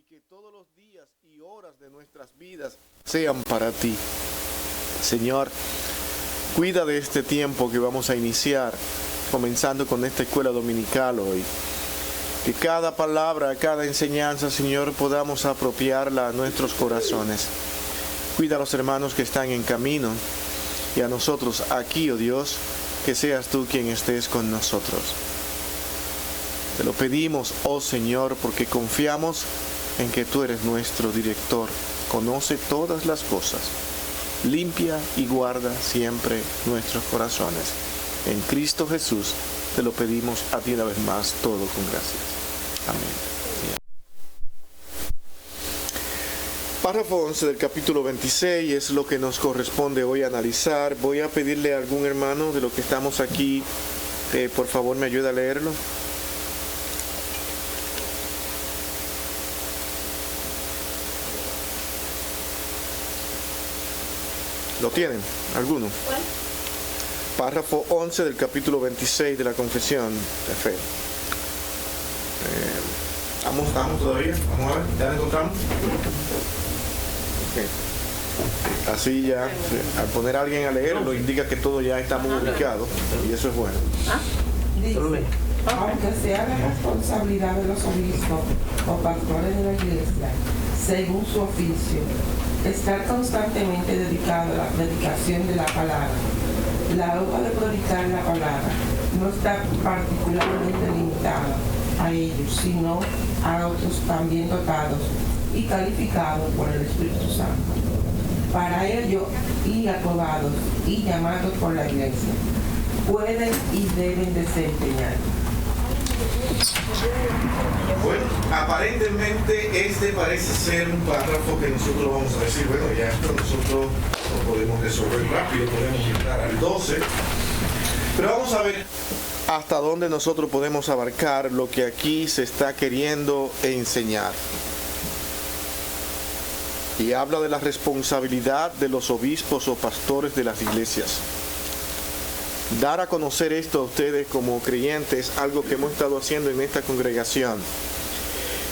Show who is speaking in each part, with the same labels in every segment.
Speaker 1: que todos los días y horas de nuestras vidas sean para ti. Señor, cuida de este tiempo que vamos a iniciar, comenzando con esta escuela dominical hoy. Que cada palabra, cada enseñanza, Señor, podamos apropiarla a nuestros corazones. Cuida a los hermanos que están en camino y a nosotros aquí, oh Dios, que seas tú quien estés con nosotros. Te lo pedimos, oh Señor, porque confiamos en que tú eres nuestro director. Conoce todas las cosas. Limpia y guarda siempre nuestros corazones. En Cristo Jesús te lo pedimos a ti una vez más, todo con gracias. Amén. Párrafo 11 del capítulo 26 es lo que nos corresponde hoy analizar. Voy a pedirle a algún hermano de los que estamos aquí, por favor me ayude a leerlo. ¿Lo tienen? ¿Alguno?
Speaker 2: ¿Cuál?
Speaker 1: Párrafo 11 del capítulo 26 de la Confesión de Fe. ¿Estamos todavía? Vamos a ver, ¿ya lo encontramos? Okay. Así ya, al poner a alguien a leerlo, indica que todo ya está muy ubicado y eso es bueno.
Speaker 3: Dice, aunque sea la responsabilidad de los obispos o pastores de la iglesia, según su oficio, estar constantemente dedicado a la predicación de la palabra. La obra de predicar la palabra no está particularmente limitada a ellos, sino a otros también dotados y calificados por el Espíritu Santo. Para ello, y aprobados y llamados por la iglesia, pueden y deben desempeñar.
Speaker 1: Bueno, aparentemente este parece ser un párrafo que nosotros vamos a decir, bueno, ya esto nosotros lo podemos resolver rápido, podemos entrar al 12, pero vamos a ver hasta dónde nosotros podemos abarcar lo que aquí se está queriendo enseñar. Y habla de la responsabilidad de los obispos o pastores de las iglesias. Dar a conocer esto a ustedes como creyentes, algo que hemos estado haciendo en esta congregación.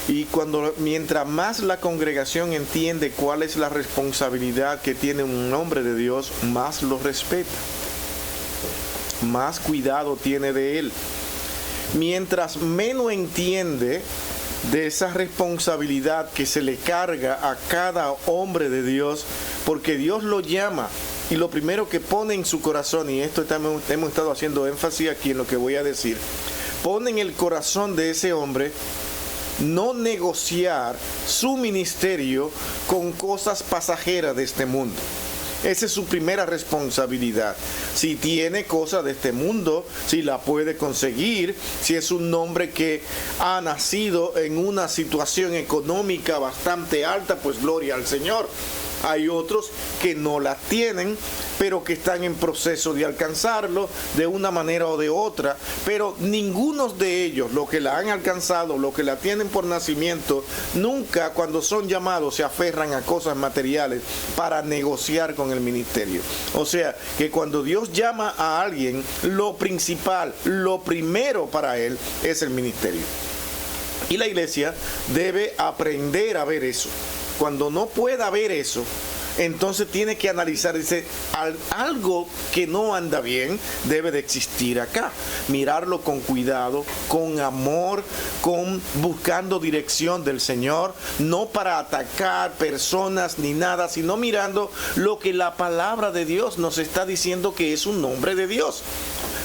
Speaker 1: Y mientras más la congregación entiende cuál es la responsabilidad que tiene un hombre de Dios, más lo respeta, más cuidado tiene de él. Mientras menos entiende de esa responsabilidad que se le carga a cada hombre de Dios, porque Dios lo llama. Y lo primero que pone en su corazón, y esto hemos estado haciendo énfasis aquí en lo que voy a decir, pone en el corazón de ese hombre no negociar su ministerio con cosas pasajeras de este mundo. Esa es su primera responsabilidad. Si tiene cosas de este mundo, si la puede conseguir, si es un hombre que ha nacido en una situación económica bastante alta, pues gloria al Señor. Hay otros que no la tienen, pero que están en proceso de alcanzarlo de una manera o de otra. Pero ninguno de ellos, los que la han alcanzado, los que la tienen por nacimiento, nunca cuando son llamados se aferran a cosas materiales para negociar con el ministerio. O sea, que cuando Dios llama a alguien, lo principal, lo primero para él es el ministerio. Y la iglesia debe aprender a ver eso. Cuando no pueda ver eso, entonces tiene que analizar, dice, algo que no anda bien debe de existir acá. Mirarlo con cuidado, con amor, buscando dirección del Señor, no para atacar personas ni nada, sino mirando lo que la palabra de Dios nos está diciendo que es un nombre de Dios.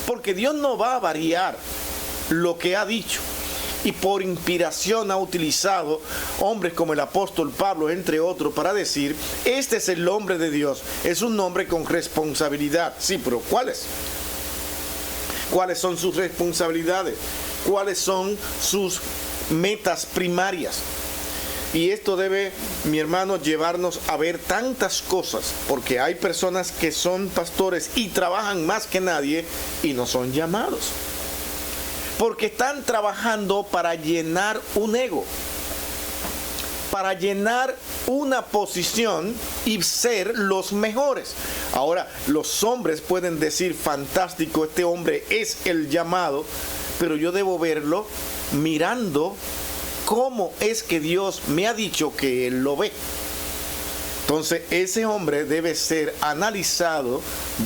Speaker 1: Porque Dios no va a variar lo que ha dicho. Y por inspiración ha utilizado hombres como el apóstol Pablo, entre otros, para decir, este es el nombre de Dios. Es un nombre con responsabilidad. Sí, pero ¿cuáles? ¿Cuáles son sus responsabilidades? ¿Cuáles son sus metas primarias? Y esto debe, mi hermano, llevarnos a ver tantas cosas, porque hay personas que son pastores y trabajan más que nadie y no son llamados. Porque están trabajando para llenar un ego, para llenar una posición y ser los mejores. Ahora, los hombres pueden decir, fantástico, este hombre es el llamado, pero yo debo verlo mirando cómo es que Dios me ha dicho que Él lo ve. Entonces ese hombre debe ser analizado,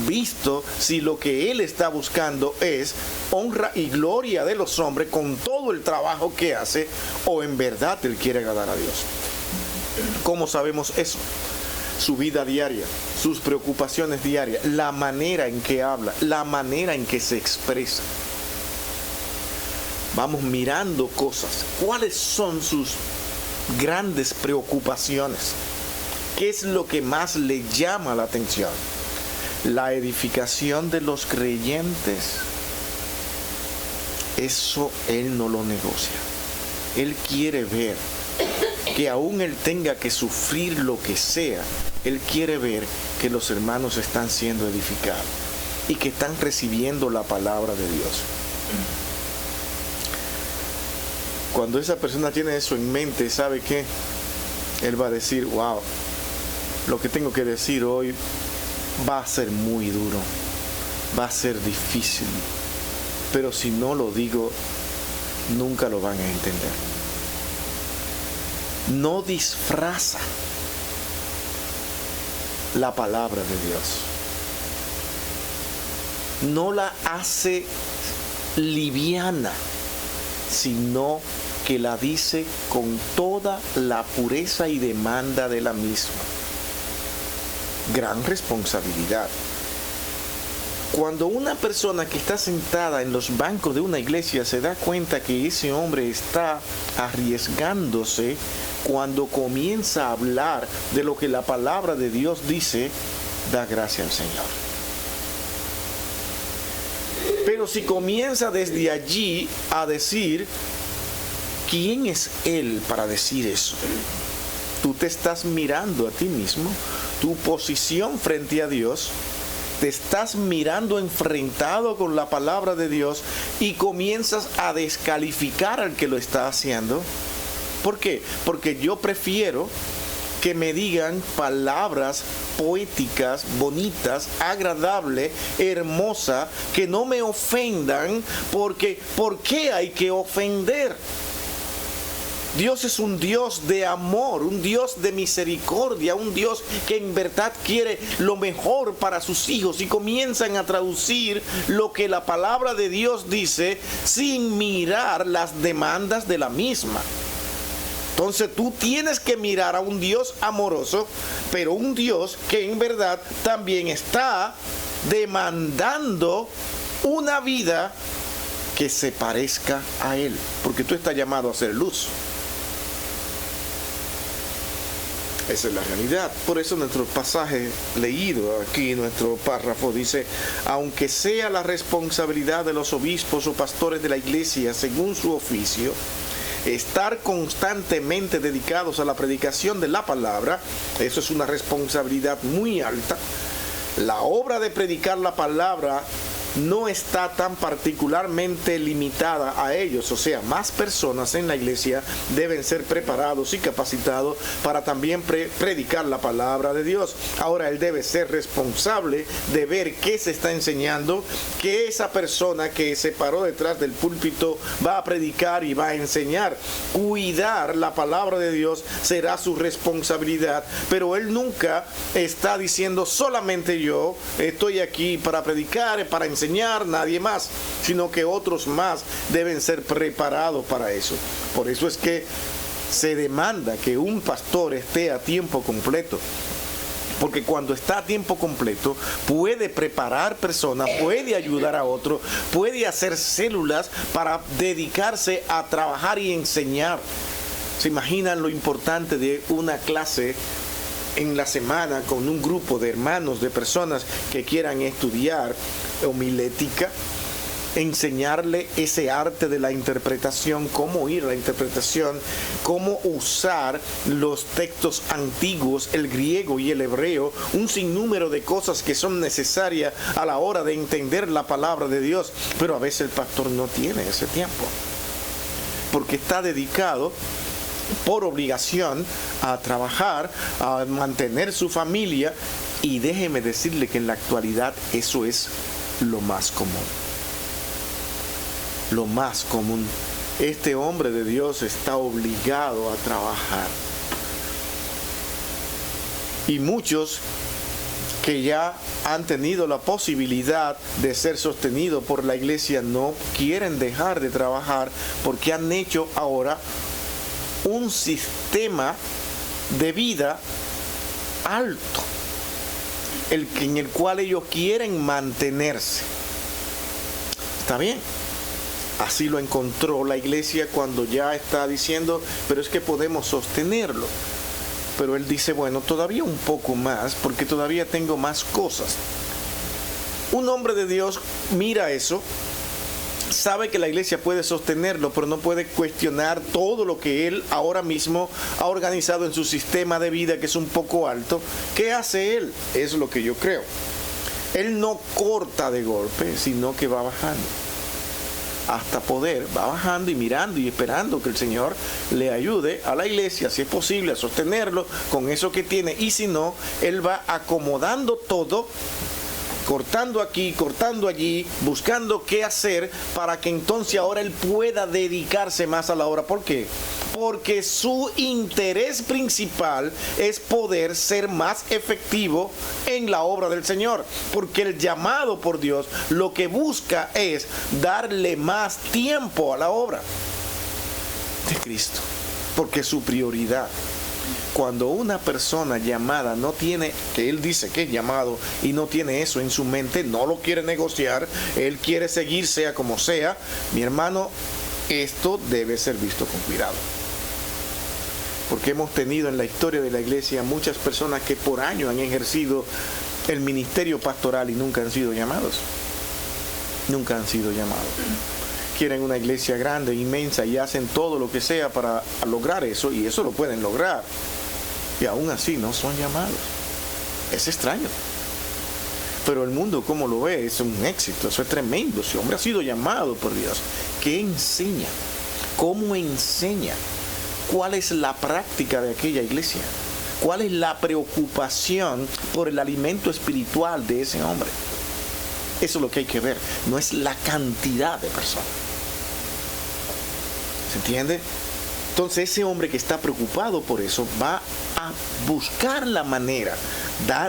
Speaker 1: visto si lo que él está buscando es honra y gloria de los hombres con todo el trabajo que hace, o en verdad él quiere agradar a Dios. ¿Cómo sabemos eso? Su vida diaria, sus preocupaciones diarias, la manera en que habla, la manera en que se expresa. Vamos mirando cosas. ¿Cuáles son sus grandes preocupaciones? ¿Qué es lo que más le llama la atención? La edificación de los creyentes. Eso él no lo negocia. Él quiere ver que aún él tenga que sufrir lo que sea, él quiere ver que los hermanos están siendo edificados y que están recibiendo la palabra de Dios. Cuando esa persona tiene eso en mente, ¿sabe qué? Él va a decir, wow, lo que tengo que decir hoy va a ser muy duro, va a ser difícil, pero si no lo digo, nunca lo van a entender. No disfraza la palabra de Dios, no la hace liviana, sino que la dice con toda la pureza y demanda de la misma. Gran responsabilidad. Cuando una persona que está sentada en los bancos de una iglesia se da cuenta que ese hombre está arriesgándose, cuando comienza a hablar de lo que la palabra de Dios dice, da gracias al Señor. Pero si comienza desde allí a decir, ¿quién es él para decir eso? Tú te estás mirando a ti mismo, tu posición frente a Dios, te estás mirando enfrentado con la palabra de Dios y comienzas a descalificar al que lo está haciendo. ¿Por qué? Porque yo prefiero que me digan palabras poéticas, bonitas, agradables, hermosas, que no me ofendan, porque ¿por qué hay que ofender? Dios es un Dios de amor, un Dios de misericordia, un Dios que en verdad quiere lo mejor para sus hijos, y comienzan a traducir lo que la palabra de Dios dice sin mirar las demandas de la misma. Entonces tú tienes que mirar a un Dios amoroso, pero un Dios que en verdad también está demandando una vida que se parezca a Él, porque tú estás llamado a ser luz. Esa es la realidad. Por eso nuestro pasaje leído aquí, nuestro párrafo dice, aunque sea la responsabilidad de los obispos o pastores de la iglesia según su oficio, estar constantemente dedicados a la predicación de la palabra, eso es una responsabilidad muy alta. La obra de predicar la palabra no está tan particularmente limitada a ellos, o sea, más personas en la iglesia deben ser preparados y capacitados para también predicar la palabra de Dios. Ahora él debe ser responsable de ver qué se está enseñando, que esa persona que se paró detrás del púlpito va a predicar y va a enseñar. Cuidar la palabra de Dios será su responsabilidad, pero él nunca está diciendo solamente yo estoy aquí para predicar, para enseñar, nadie más, sino que otros más deben ser preparados para eso. Por eso es que se demanda que un pastor esté a tiempo completo, porque cuando está a tiempo completo puede preparar personas, puede ayudar a otros, puede hacer células para dedicarse a trabajar y enseñar. ¿Se imaginan lo importante de una clase en la semana con un grupo de hermanos, de personas que quieran estudiar homilética? Enseñarle ese arte de la interpretación, cómo ir a la interpretación, cómo usar los textos antiguos, el griego y el hebreo, un sinnúmero de cosas que son necesarias a la hora de entender la palabra de Dios. Pero a veces el pastor no tiene ese tiempo, porque está dedicado por obligación a trabajar, a mantener su familia, y déjeme decirle que en la actualidad eso es lo más común. Lo más común. este hombre de Dios está obligado a trabajar. Y muchos que ya han tenido la posibilidad de ser sostenidos por la iglesia no quieren dejar de trabajar porque han hecho ahora un sistema de vida alto, en el cual ellos quieren mantenerse. Está bien, así lo encontró la iglesia cuando ya está diciendo, pero es que podemos sostenerlo. Pero él dice, bueno, todavía un poco más, porque todavía tengo más cosas. Un hombre de Dios mira eso, sabe que la iglesia puede sostenerlo, pero no puede cuestionar todo lo que él ahora mismo ha organizado en su sistema de vida, que es un poco alto. ¿Qué hace él? Es lo que yo creo. Él no corta de golpe, sino que va bajando. Hasta poder, va bajando y mirando y esperando que el Señor le ayude a la iglesia, si es posible, a sostenerlo con eso que tiene. Y si no, él va acomodando todo, cortando aquí, cortando allí, buscando qué hacer para que entonces ahora él pueda dedicarse más a la obra. ¿Por qué? Porque su interés principal es poder ser más efectivo en la obra del Señor. Porque el llamado por Dios lo que busca es darle más tiempo a la obra de Cristo. Porque es su prioridad. Cuando una persona llamada no tiene, que él dice que es llamado y no tiene eso en su mente, no lo quiere negociar, él quiere seguir sea como sea, mi hermano, esto debe ser visto con cuidado. Porque hemos tenido en la historia de la iglesia muchas personas que por años han ejercido el ministerio pastoral y nunca han sido llamados. Nunca han sido llamados. Quieren una iglesia grande, inmensa, y hacen todo lo que sea para lograr eso, y eso lo pueden lograr. Y aún así no son llamados. Es extraño. Pero el mundo, como lo ve, es un éxito, eso es tremendo. Ese hombre ha sido llamado por Dios. ¿Qué enseña? ¿Cómo enseña? ¿Cuál es la práctica de aquella iglesia? ¿Cuál es la preocupación por el alimento espiritual de ese hombre? Eso es lo que hay que ver, no es la cantidad de personas. ¿Se entiende? Entonces ese hombre que está preocupado por eso va a buscar la manera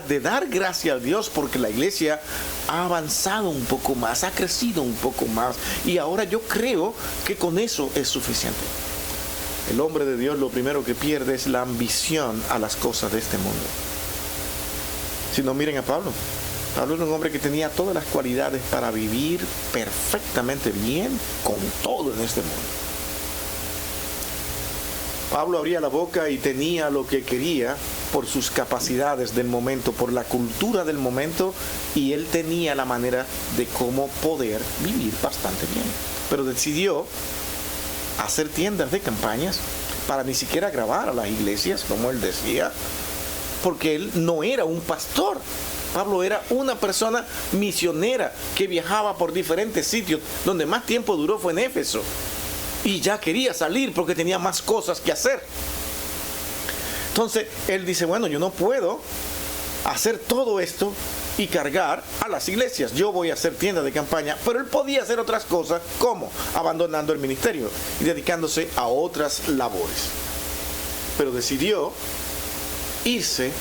Speaker 1: de dar gracias a Dios porque la iglesia ha avanzado un poco más, ha crecido un poco más, y ahora yo creo que con eso es suficiente. El hombre de Dios lo primero que pierde es la ambición a las cosas de este mundo. Si no, miren a Pablo. Pablo era un hombre que tenía todas las cualidades para vivir perfectamente bien con todo en este mundo. Pablo abría la boca y tenía lo que quería por sus capacidades del momento, por la cultura del momento, y él tenía la manera de cómo poder vivir bastante bien. Pero decidió hacer tiendas de campañas para ni siquiera grabar a las iglesias, como él decía, porque él no era un pastor. Pablo era una persona misionera que viajaba por diferentes sitios. Donde más tiempo duró fue en Éfeso. Y ya quería salir porque tenía más cosas que hacer. Entonces, él dice, bueno, yo no puedo hacer todo esto y cargar a las iglesias. Yo voy a hacer tiendas de campaña. Pero él podía hacer otras cosas, como abandonando el ministerio y dedicándose a otras labores. Pero decidió irse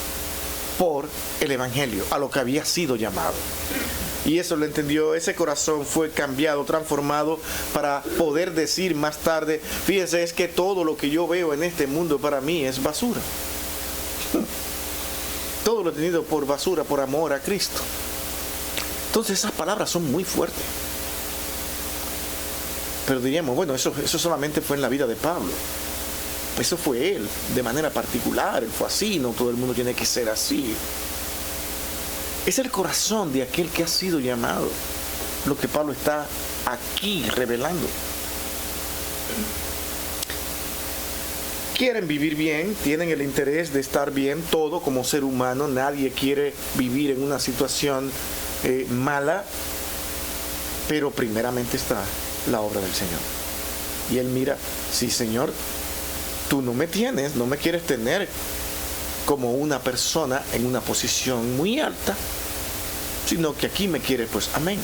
Speaker 1: por el evangelio, a lo que había sido llamado. Y eso lo entendió, ese corazón fue cambiado, transformado, para poder decir más tarde, fíjense, es que todo lo que yo veo en este mundo para mí es basura. Todo lo he tenido por basura, por amor a Cristo. Entonces esas palabras son muy fuertes. Pero diríamos, bueno, eso solamente fue en la vida de Pablo. Eso fue él, de manera particular, él fue así, no todo el mundo tiene que ser así. Es el corazón de aquel que ha sido llamado, lo que Pablo está aquí revelando. Quieren vivir bien, tienen el interés de estar bien, todo como ser humano, nadie quiere vivir en una situación mala, pero primeramente está la obra del Señor. Y él mira, sí, Señor, tú no me quieres tener como una persona en una posición muy alta, sino que aquí me quieres, pues amén.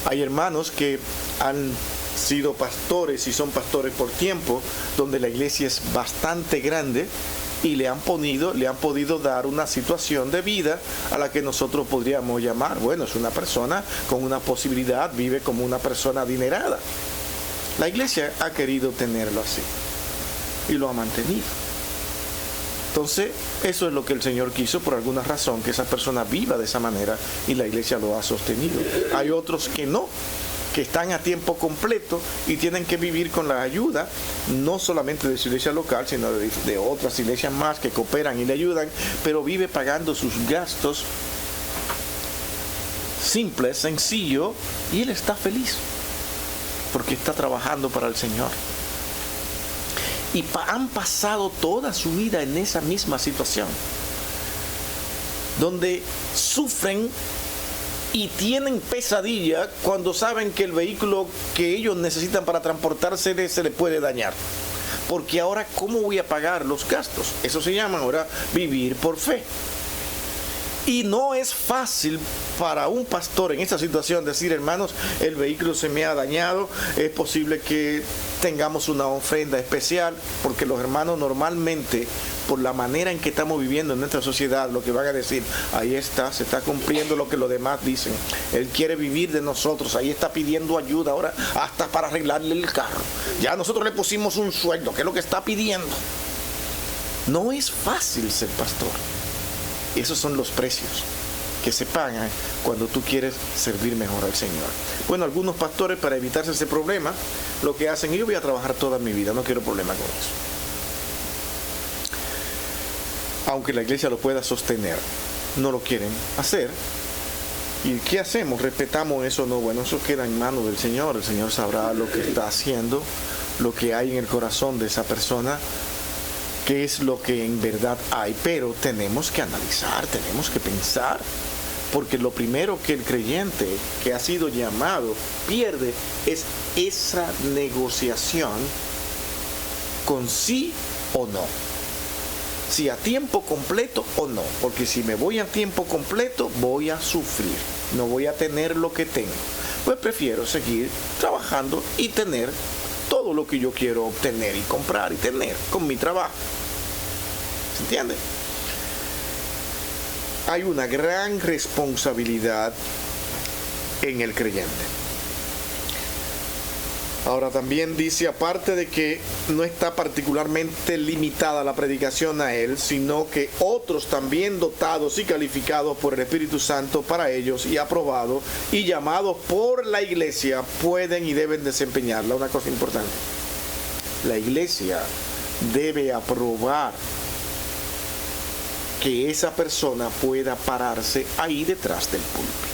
Speaker 1: Hay hermanos que han sido pastores y son pastores por tiempo, donde la iglesia es bastante grande y le han podido dar una situación de vida a la que nosotros podríamos llamar, bueno, es una persona con una posibilidad, vive como una persona adinerada. La iglesia ha querido tenerlo así y lo ha mantenido. Entonces, eso es lo que el Señor quiso por alguna razón, que esa persona viva de esa manera, y la iglesia lo ha sostenido. Hay otros que no, que están a tiempo completo y tienen que vivir con la ayuda, no solamente de su iglesia local, sino de otras iglesias más que cooperan y le ayudan, pero vive pagando sus gastos simples, sencillo, y él está feliz, porque está trabajando para el Señor. Y han pasado toda su vida en esa misma situación, donde sufren y tienen pesadilla cuando saben que el vehículo que ellos necesitan para transportarse se le puede dañar. Porque ahora, ¿cómo voy a pagar los gastos? Eso se llama ahora vivir por fe. Y no es fácil para un pastor en esta situación decir, hermanos, el vehículo se me ha dañado, es posible que tengamos una ofrenda especial, porque los hermanos normalmente, por la manera en que estamos viviendo en nuestra sociedad, lo que van a decir, ahí está, se está cumpliendo lo que los demás dicen. Él quiere vivir de nosotros, ahí está pidiendo ayuda ahora hasta para arreglarle el carro. Ya nosotros le pusimos un sueldo, ¿qué es lo que está pidiendo? No es fácil ser pastor. Esos son los precios que se pagan cuando tú quieres servir mejor al Señor. Bueno, algunos pastores, para evitarse ese problema, lo que hacen, yo voy a trabajar toda mi vida, no quiero problema con eso. Aunque la iglesia lo pueda sostener, no lo quieren hacer. ¿Y qué hacemos? ¿Respetamos eso o no? Bueno, eso queda en manos del Señor. El Señor sabrá lo que está haciendo, lo que hay en el corazón de esa persona, qué es lo que en verdad hay, pero tenemos que analizar, tenemos que pensar, porque lo primero que el creyente que ha sido llamado pierde es esa negociación con sí o no, si a tiempo completo o no, porque si me voy a tiempo completo voy a sufrir, no voy a tener lo que tengo, pues prefiero seguir trabajando y tener todo lo que yo quiero obtener y comprar y tener con mi trabajo. ¿Se entiende? Hay una gran responsabilidad en el creyente. Ahora también dice, aparte de que no está particularmente limitada la predicación a él, sino que otros también dotados y calificados por el Espíritu Santo para ellos y aprobados y llamados por la iglesia pueden y deben desempeñarla. Una cosa importante, la iglesia debe aprobar que esa persona pueda pararse ahí detrás del púlpito.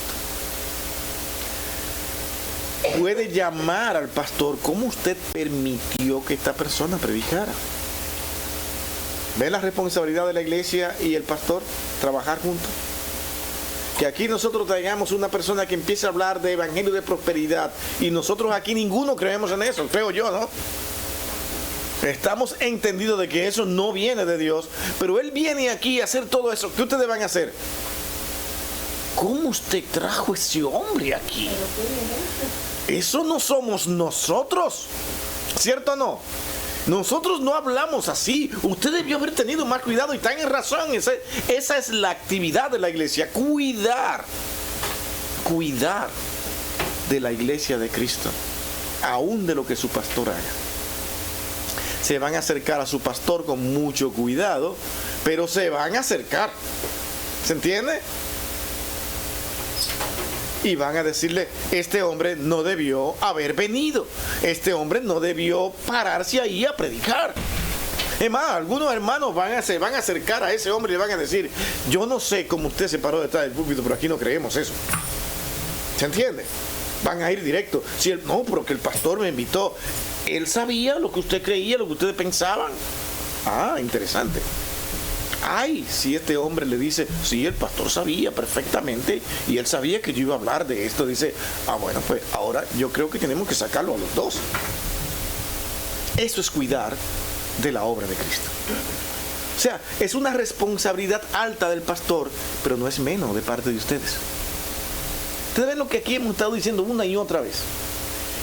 Speaker 1: Puede llamar al pastor, ¿cómo usted permitió que esta persona predicara? ¿Ven la responsabilidad de la iglesia y el pastor? Trabajar juntos. Que aquí nosotros traigamos una persona que empiece a hablar de evangelio de prosperidad y nosotros aquí ninguno creemos en eso, creo yo, ¿no? Estamos entendidos de que eso no viene de Dios, pero Él viene aquí a hacer todo eso. ¿Qué ustedes van a hacer? ¿Cómo usted trajo ese hombre aquí? Eso no somos nosotros, ¿cierto o no? Nosotros no hablamos así. Usted debió haber tenido más cuidado y están en razón. Esa es la actividad de la iglesia, cuidar de la iglesia de Cristo, aún de lo que su pastor haga. Se van a acercar a su pastor con mucho cuidado, pero se van a acercar. ¿Se entiende? Y van a decirle, este hombre no debió haber venido. Este hombre no debió pararse ahí a predicar. Es más, algunos hermanos se van a acercar a ese hombre y le van a decir, yo no sé cómo usted se paró detrás del púlpito, pero aquí no creemos eso. ¿Se entiende? Van a ir directo. Si no, pero que el pastor me invitó. Él sabía lo que usted creía, lo que ustedes pensaban. Ah, interesante. Ay, si este hombre le dice, sí, el pastor sabía perfectamente y él sabía que yo iba a hablar de esto, dice, bueno, pues ahora yo creo que tenemos que sacarlo a los dos. Eso es cuidar de la obra de Cristo. O sea, es una responsabilidad alta del pastor, pero no es menos de parte de ustedes. Ustedes ven lo que aquí hemos estado diciendo una y otra vez.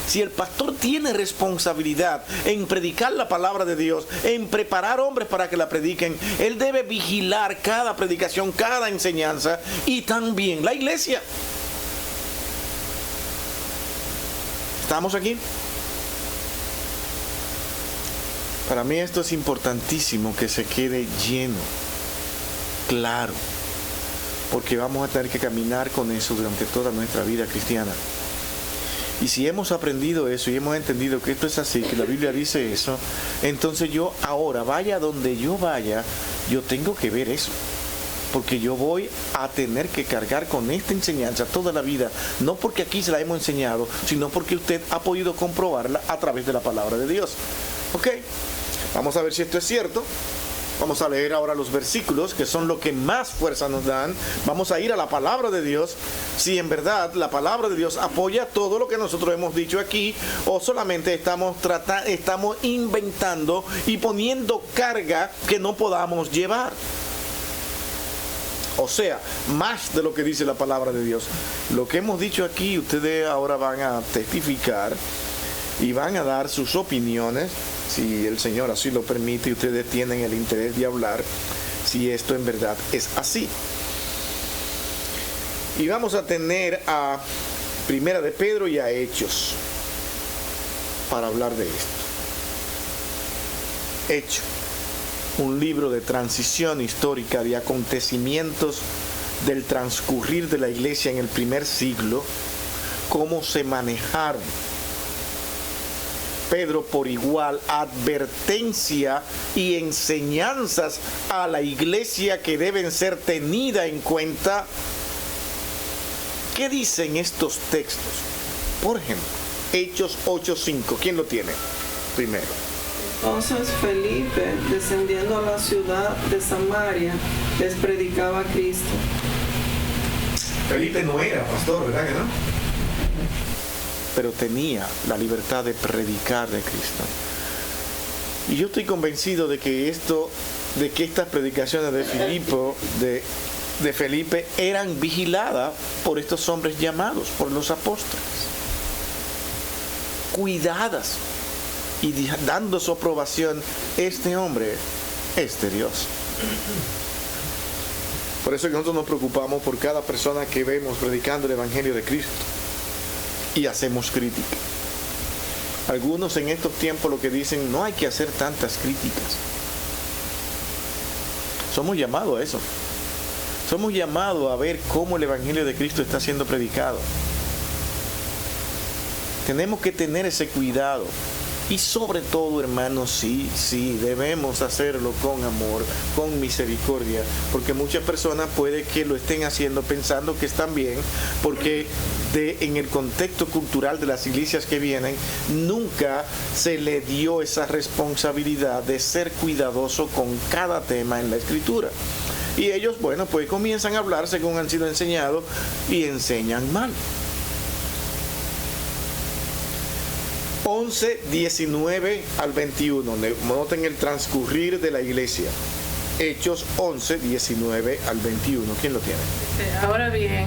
Speaker 1: Si el pastor tiene responsabilidad en predicar la palabra de Dios, en preparar hombres para que la prediquen, él debe vigilar cada predicación, cada enseñanza, y también la iglesia. ¿Estamos aquí? Para mí esto es importantísimo que se quede lleno, claro, porque vamos a tener que caminar con eso durante toda nuestra vida cristiana. Y si hemos aprendido eso y hemos entendido que esto es así, que la Biblia dice eso, entonces yo ahora, vaya donde yo vaya, yo tengo que ver eso. Porque yo voy a tener que cargar con esta enseñanza toda la vida, no porque aquí se la hemos enseñado, sino porque usted ha podido comprobarla a través de la palabra de Dios. ¿Ok? Vamos a ver si esto es cierto. Vamos a leer ahora los versículos, que son lo que más fuerza nos dan. Vamos a ir a la palabra de Dios, si en verdad la palabra de Dios apoya todo lo que nosotros hemos dicho aquí, o solamente estamos inventando y poniendo carga que no podamos llevar. O sea, más de lo que dice la palabra de Dios. Lo que hemos dicho aquí, ustedes ahora van a testificar y van a dar sus opiniones, si el Señor así lo permite y ustedes tienen el interés de hablar, si esto en verdad es así. Y vamos a tener a Primera de Pedro y a Hechos para hablar de esto. Hechos. Un libro de transición histórica de acontecimientos del transcurrir de la iglesia en el primer siglo, cómo se manejaron. Pedro por igual advertencia y enseñanzas a la iglesia que deben ser tenidas en cuenta. ¿Qué dicen estos textos? Por ejemplo, Hechos 8:5. ¿Quién lo tiene primero?
Speaker 3: Entonces Felipe, descendiendo a la ciudad de Samaria, les predicaba a Cristo.
Speaker 1: Felipe no era pastor, ¿verdad que no? Pero tenía la libertad de predicar de Cristo. Y yo estoy convencido de que estas predicaciones de Felipe eran vigiladas por estos hombres llamados, por los apóstoles. Cuidadas. Y dando su aprobación, este hombre es de Dios. Por eso que nosotros nos preocupamos por cada persona que vemos predicando el Evangelio de Cristo y hacemos crítica. Algunos en estos tiempos lo que dicen, no hay que hacer tantas críticas. Somos llamados a eso. Somos llamados a ver cómo el Evangelio de Cristo está siendo predicado. Tenemos que tener ese cuidado. Y sobre todo, hermanos, sí, debemos hacerlo con amor, con misericordia, porque muchas personas puede que lo estén haciendo pensando que están bien, porque en el contexto cultural de las iglesias que vienen, nunca se le dio esa responsabilidad de ser cuidadoso con cada tema en la Escritura. Y ellos, bueno, pues comienzan a hablar según han sido enseñados y enseñan mal. 11, 19 al 21. Noten el transcurrir de la iglesia. Hechos 11, 19 al 21. ¿Quién lo tiene?
Speaker 2: Ahora bien,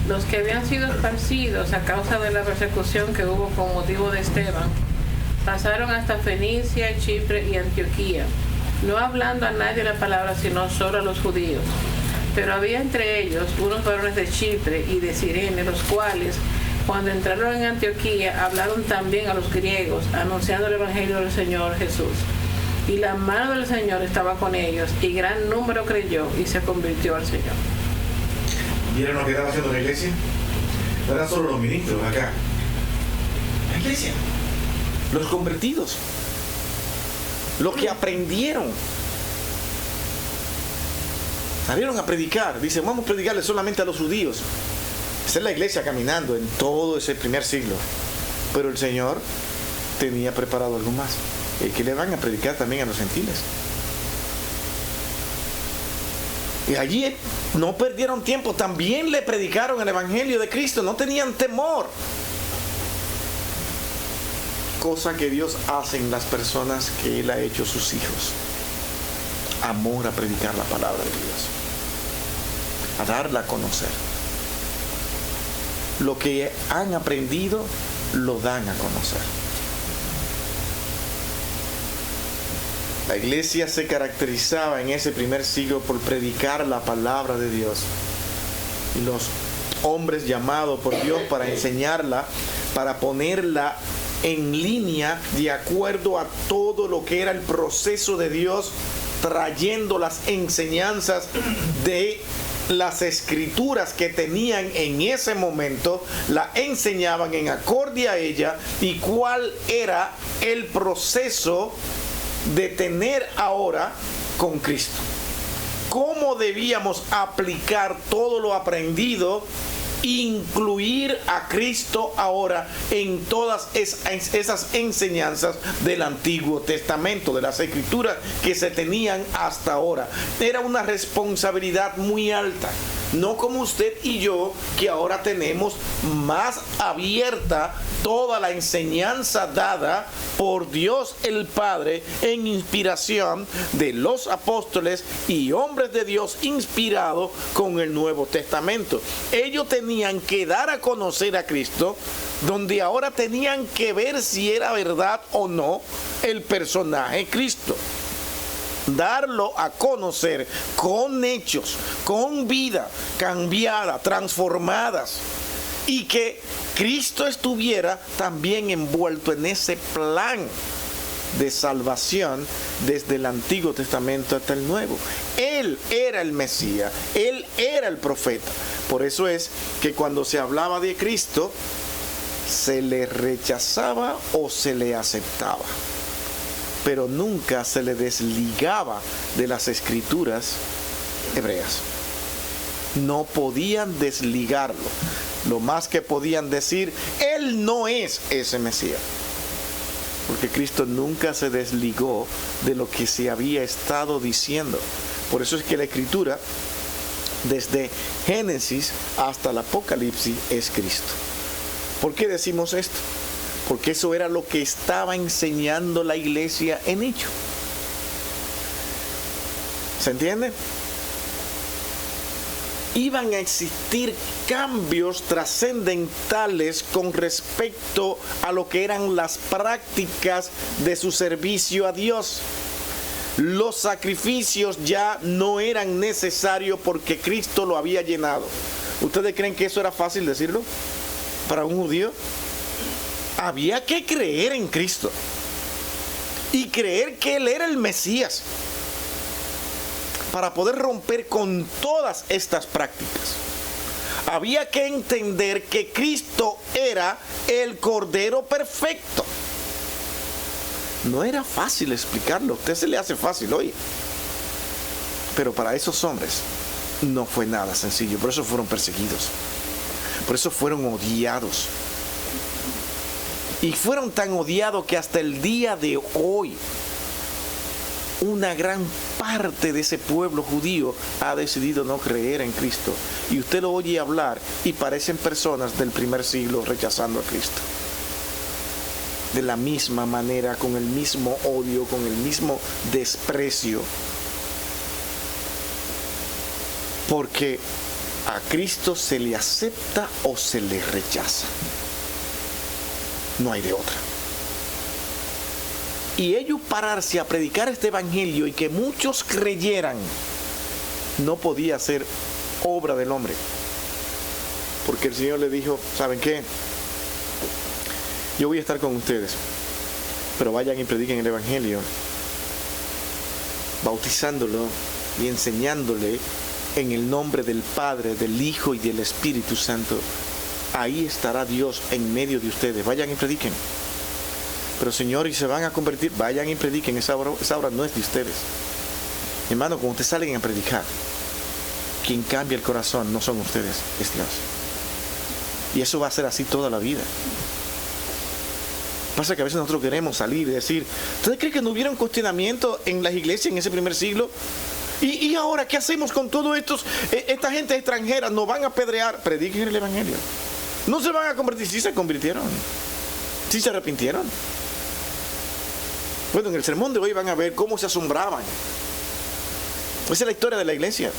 Speaker 2: los que habían sido esparcidos a causa de la persecución que hubo con motivo de Esteban, pasaron hasta Fenicia, Chipre y Antioquía, no hablando a nadie la palabra, sino solo a los judíos. Pero había entre ellos unos varones de Chipre y de Cirene, los cuales, cuando entraron en Antioquía, hablaron también a los griegos, anunciando el Evangelio del Señor Jesús. Y la mano del Señor estaba con ellos, y gran número creyó y se convirtió al Señor.
Speaker 1: ¿Vieron lo que estaba haciendo la iglesia? No eran solo los ministros acá. La iglesia. Los convertidos. Los que aprendieron. Salieron a predicar. Dicen, vamos a predicarle solamente a los judíos. Esa es la iglesia caminando en todo ese primer siglo. Pero el Señor tenía preparado algo más. Que le van a predicar también a los gentiles. Y allí no perdieron tiempo. También le predicaron el Evangelio de Cristo. No tenían temor. Cosa que Dios hace en las personas que Él ha hecho sus hijos. Amor a predicar la palabra de Dios. A darla a conocer. Lo que han aprendido lo dan a conocer. La iglesia se caracterizaba en ese primer siglo por predicar la palabra de Dios. Y los hombres llamados por Dios para enseñarla, para ponerla en línea de acuerdo a todo lo que era el proceso de Dios, trayendo las enseñanzas de las escrituras que tenían en ese momento, la enseñaban en acorde a ella y cuál era el proceso de tener ahora con Cristo. ¿Cómo debíamos aplicar todo lo aprendido, incluir a Cristo ahora en todas esas enseñanzas del Antiguo Testamento, de las escrituras que se tenían hasta ahora? Era una responsabilidad muy alta. No como usted y yo, que ahora tenemos más abierta toda la enseñanza dada por Dios el Padre en inspiración de los apóstoles y hombres de Dios inspirados con el Nuevo Testamento. Ellos tenían que dar a conocer a Cristo, donde ahora tenían que ver si era verdad o no el personaje Cristo. Darlo a conocer con hechos, con vida cambiada, transformadas, y que Cristo estuviera también envuelto en ese plan de salvación desde el Antiguo Testamento hasta el Nuevo. Él era el Mesías, Él era el profeta. Por eso es que cuando se hablaba de Cristo, se le rechazaba o se le aceptaba, pero nunca se le desligaba de las escrituras hebreas. No podían desligarlo. Lo más que podían decir, Él no es ese Mesías. Porque Cristo nunca se desligó de lo que se había estado diciendo. Por eso es que la escritura, desde Génesis hasta el Apocalipsis, es Cristo. ¿Por qué decimos esto? Porque eso era lo que estaba enseñando la iglesia en hecho. ¿Se entiende? Iban a existir cambios trascendentales con respecto a lo que eran las prácticas de su servicio a Dios. Los sacrificios ya no eran necesarios porque Cristo lo había llenado. ¿Ustedes creen que eso era fácil decirlo para un judío? Había que creer en Cristo y creer que Él era el Mesías para poder romper con todas estas prácticas. Había que entender que Cristo era el Cordero perfecto. No era fácil explicarlo, a usted se le hace fácil hoy, pero para esos hombres no fue nada sencillo. Por eso fueron perseguidos, por eso fueron odiados. Y fueron tan odiados que hasta el día de hoy una gran parte de ese pueblo judío ha decidido no creer en Cristo. Y usted lo oye hablar y parecen personas del primer siglo rechazando a Cristo. De la misma manera, con el mismo odio, con el mismo desprecio. Porque a Cristo se le acepta o se le rechaza. No hay de otra. Y ellos pararse a predicar este evangelio y que muchos creyeran, no podía ser obra del hombre. Porque el Señor le dijo, ¿saben qué? Yo voy a estar con ustedes, pero vayan y prediquen el evangelio, bautizándolo y enseñándole en el nombre del Padre, del Hijo y del Espíritu Santo. Ahí estará Dios en medio de ustedes. Vayan y prediquen. Pero Señor, y se van a convertir, vayan y prediquen. Esa obra no es de ustedes. Hermano, cuando ustedes salen a predicar, quien cambia el corazón no son ustedes, es Dios. Y eso va a ser así toda la vida. Pasa que a veces nosotros queremos salir y decir, ¿ustedes creen que no hubiera un cuestionamiento en las iglesias en ese primer siglo? ¿Y ahora qué hacemos con todo esto? Esta gente extranjera nos van a apedrear. Prediquen el evangelio. No se van a convertir. Sí se convirtieron. Sí se arrepintieron. Bueno, en el sermón de hoy van a ver cómo se asombraban. Esa es la historia de la iglesia.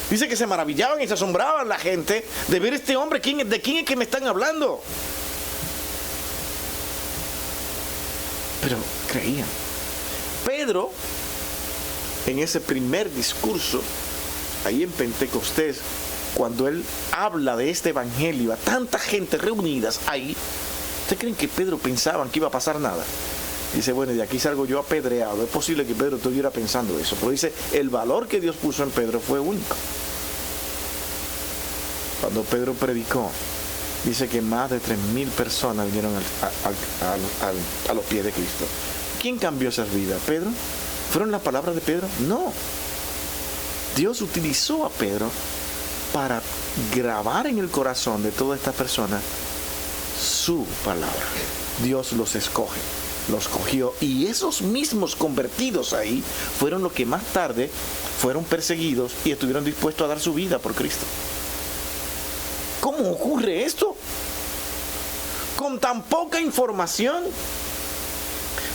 Speaker 1: Dice que se maravillaban y se asombraban la gente de ver este hombre. ¿De quién es que me están hablando? pero creían. Pedro, en ese primer discurso, ahí en Pentecostés, cuando él habla de este evangelio a tanta gente reunidas ahí, ¿ustedes creen que Pedro pensaba que iba a pasar nada? Dice, bueno, de aquí salgo yo apedreado. Es posible que Pedro estuviera pensando eso, pero dice, el valor que Dios puso en Pedro fue único. Cuando Pedro predicó, dice que más de 3,000 personas vinieron a los pies de Cristo. ¿Quién cambió esas vidas? ¿Pedro? ¿Fueron las palabras de Pedro? No. Dios utilizó a Pedro para grabar en el corazón de todas estas personas su palabra. Dios los escoge, los cogió, y esos mismos convertidos ahí fueron los que más tarde fueron perseguidos y estuvieron dispuestos a dar su vida por Cristo. ¿Cómo ocurre esto? Con tan poca información.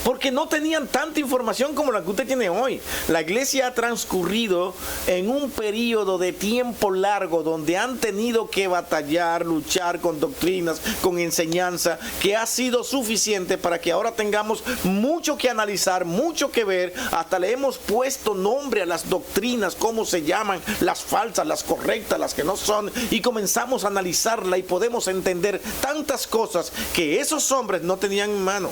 Speaker 1: Porque no tenían tanta información como la que usted tiene hoy. La iglesia ha transcurrido en un periodo de tiempo largo donde han tenido que batallar, luchar con doctrinas, con enseñanza, que ha sido suficiente para que ahora tengamos mucho que analizar, mucho que ver. Hasta le hemos puesto nombre a las doctrinas, cómo se llaman, las falsas, las correctas, las que no son, y comenzamos a analizarla y podemos entender tantas cosas que esos hombres no tenían en mano.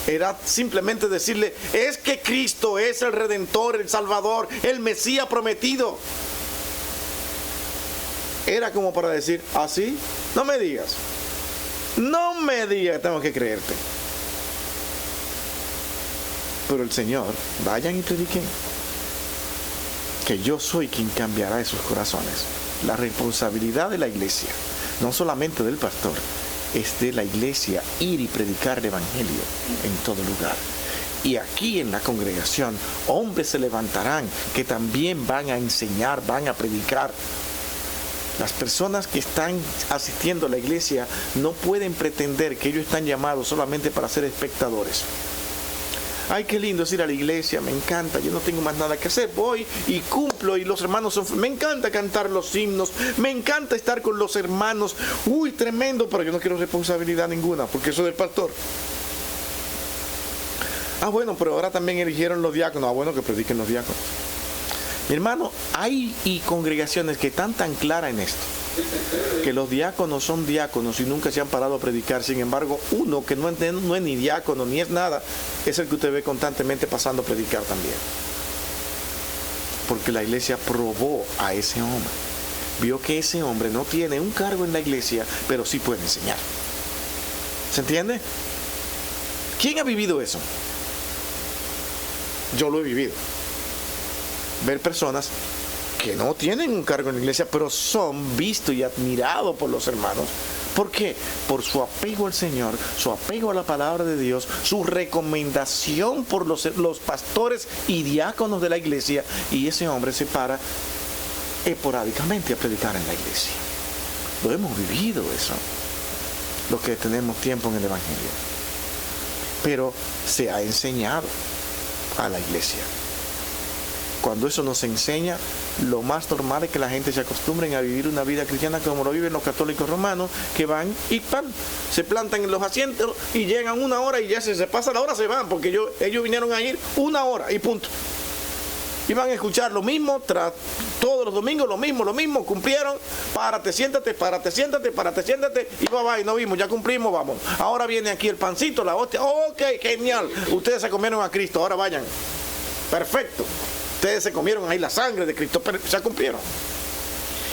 Speaker 1: Era simplemente decirle, es que Cristo es el Redentor, el Salvador, el Mesías prometido. Era como para decir, ¿así? No me digas que tengo que creerte. Pero el Señor, vayan y prediquen, que yo soy quien cambiará esos corazones. La responsabilidad de la iglesia, no solamente del pastor, es de la iglesia ir y predicar el evangelio en todo lugar. Y aquí en la congregación, hombres se levantarán que también van a enseñar, van a predicar. Las personas que están asistiendo a la iglesia no pueden pretender que ellos están llamados solamente para ser espectadores. Ay, qué lindo es ir a la iglesia, me encanta, yo no tengo más nada que hacer, voy y cumplo, y los hermanos son, me encanta cantar los himnos, me encanta estar con los hermanos, uy, tremendo, pero yo no quiero responsabilidad ninguna, porque eso es del pastor. Ah, bueno, pero ahora también eligieron los diáconos, ah, bueno, que prediquen los diáconos. Mi hermano, hay congregaciones que están tan claras en esto, que los diáconos son diáconos y nunca se han parado a predicar. Sin embargo, uno que no es ni diácono ni es nada, es el que usted ve constantemente pasando a predicar también. Porque la iglesia probó a ese hombre. Vio que ese hombre no tiene un cargo en la iglesia, pero sí puede enseñar. ¿Se entiende? ¿Quién ha vivido eso? Yo lo he vivido. Ver personas que no tienen un cargo en la iglesia, pero son vistos y admirados por los hermanos. ¿Por qué? Por su apego al Señor, su apego a la palabra de Dios, su recomendación por los pastores y diáconos de la iglesia, y ese hombre se para esporádicamente a predicar en la iglesia. Lo hemos vivido eso, los que tenemos tiempo en el evangelio. Pero se ha enseñado a la iglesia. Cuando eso nos enseña, lo más normal es que la gente se acostumbre a vivir una vida cristiana como lo viven los católicos romanos, que van y se plantan en los asientos y llegan una hora y ya se pasa la hora, se van, porque ellos vinieron a ir una hora y punto. Y van a escuchar lo mismo, todos los domingos lo mismo, cumplieron, párate, siéntate, y bye, no vimos, ya cumplimos, vamos. Ahora viene aquí el pancito, la hostia, ok, genial, ustedes se comieron a Cristo, ahora vayan. Perfecto. Ustedes se comieron ahí la sangre de Cristo, pero se cumplieron.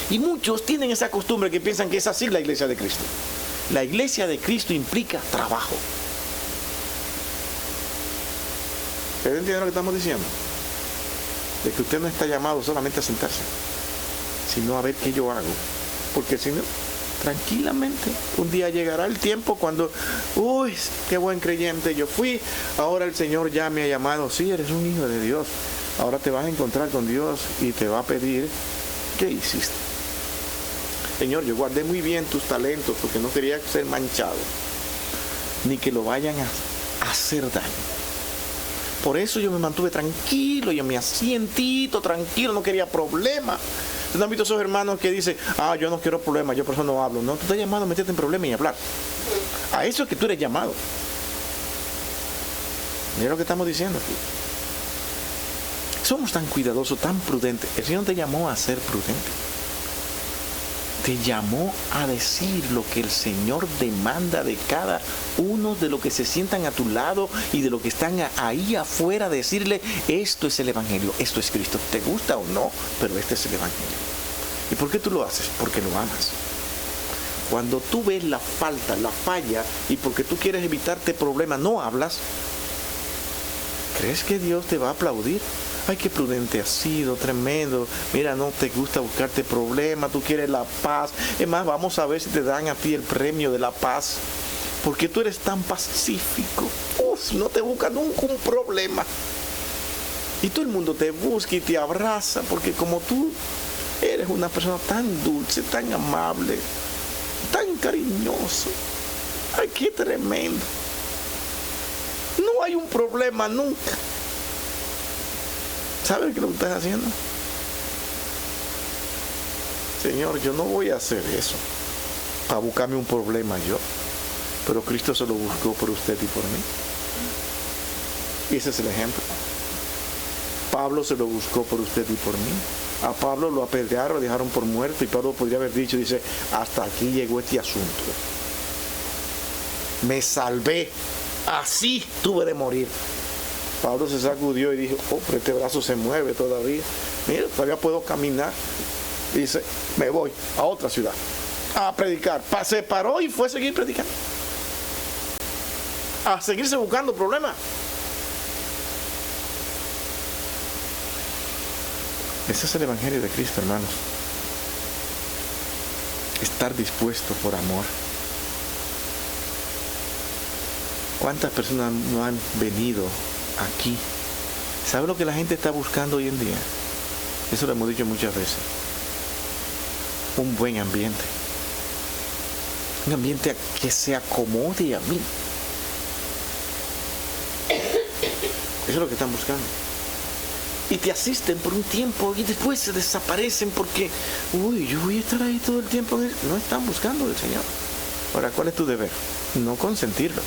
Speaker 1: Y muchos tienen esa costumbre que piensan que es así la iglesia de Cristo. La iglesia de Cristo implica trabajo. ¿Ustedes entienden lo que estamos diciendo? De que usted no está llamado solamente a sentarse, sino a ver qué yo hago. Porque si no, tranquilamente, un día llegará el tiempo cuando, uy, qué buen creyente yo fui, ahora el Señor ya me ha llamado, sí, eres un hijo de Dios. Ahora te vas a encontrar con Dios y te va a pedir, ¿qué hiciste? Señor, yo guardé muy bien tus talentos porque no quería ser manchado, ni que lo vayan a hacer daño. Por eso yo me mantuve tranquilo, yo me asientito tranquilo, no quería problemas. ¿No han visto esos hermanos que dicen, yo no quiero problemas, yo por eso no hablo? No, tú estás llamado a meterte en problemas y hablar. A eso es que tú eres llamado. Mira lo que estamos diciendo aquí. Somos tan cuidadosos, tan prudentes. El Señor te llamó a ser prudente. Te llamó a decir lo que el Señor demanda de cada uno de los que se sientan a tu lado y de los que están ahí afuera, decirle, esto es el Evangelio, esto es Cristo. ¿Te gusta o no? Pero este es el Evangelio. ¿Y por qué tú lo haces? Porque lo amas. Cuando tú ves la falta, la falla, y porque tú quieres evitarte problemas, no hablas, ¿crees que Dios te va a aplaudir? Ay, qué prudente has sido, tremendo. Mira, no te gusta buscarte problemas, tú quieres la paz. Es más, vamos a ver si te dan a ti el premio de la paz. Porque tú eres tan pacífico. No te busca nunca un problema. Y todo el mundo te busca y te abraza, porque como tú eres una persona tan dulce, tan amable, tan cariñoso. Ay, qué tremendo. No hay un problema nunca. ¿Sabes qué lo que estás haciendo? Señor, yo no voy a hacer eso para buscarme un problema yo. Pero Cristo se lo buscó por usted y por mí. Y ese es el ejemplo. Pablo se lo buscó por usted y por mí. A Pablo lo apedrearon, lo dejaron por muerto, y Pablo podría haber dicho, dice, hasta aquí llegó este asunto. Me salvé. Así tuve de morir. Pablo se sacudió y dijo, pero este brazo se mueve todavía. Mira, todavía puedo caminar. Y dice, me voy a otra ciudad a predicar. Se paró y fue a seguir predicando. A seguirse buscando problemas. Ese es el Evangelio de Cristo, hermanos. Estar dispuesto por amor. ¿Cuántas personas no han venido aquí? ¿Sabe lo que la gente está buscando hoy en día? Eso lo hemos dicho muchas veces. Un buen ambiente. Un ambiente que se acomode a mí. Eso es lo que están buscando. Y te asisten por un tiempo y después se desaparecen porque, yo voy a estar ahí todo el tiempo. No están buscando al Señor. Ahora, ¿cuál es tu deber? No consentirlo.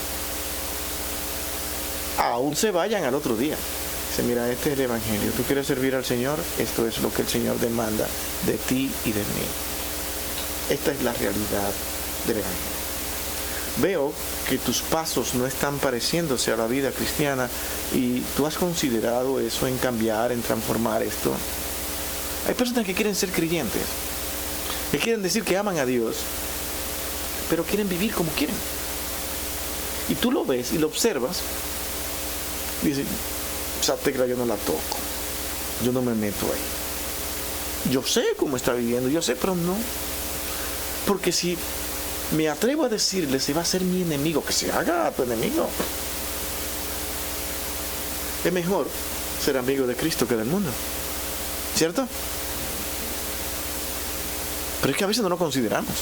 Speaker 1: Aún se vayan al otro día. Dice, mira, este es el Evangelio. ¿Tú quieres servir al Señor? Esto es lo que el Señor demanda de ti y de mí. Esta es la realidad del Evangelio. Veo que tus pasos no están pareciéndose a la vida cristiana, y tú has considerado eso, en cambiar, en transformar esto. Hay personas que quieren ser creyentes, que quieren decir que aman a Dios, pero quieren vivir como quieren. Y tú lo ves y lo observas. Dice, esa tecla yo no la toco, yo no me meto ahí. Yo sé cómo está viviendo, yo sé, pero no. Porque si me atrevo a decirle, se va a ser mi enemigo, que se haga tu enemigo. Es mejor ser amigo de Cristo que del mundo, ¿cierto? Pero es que a veces no lo consideramos.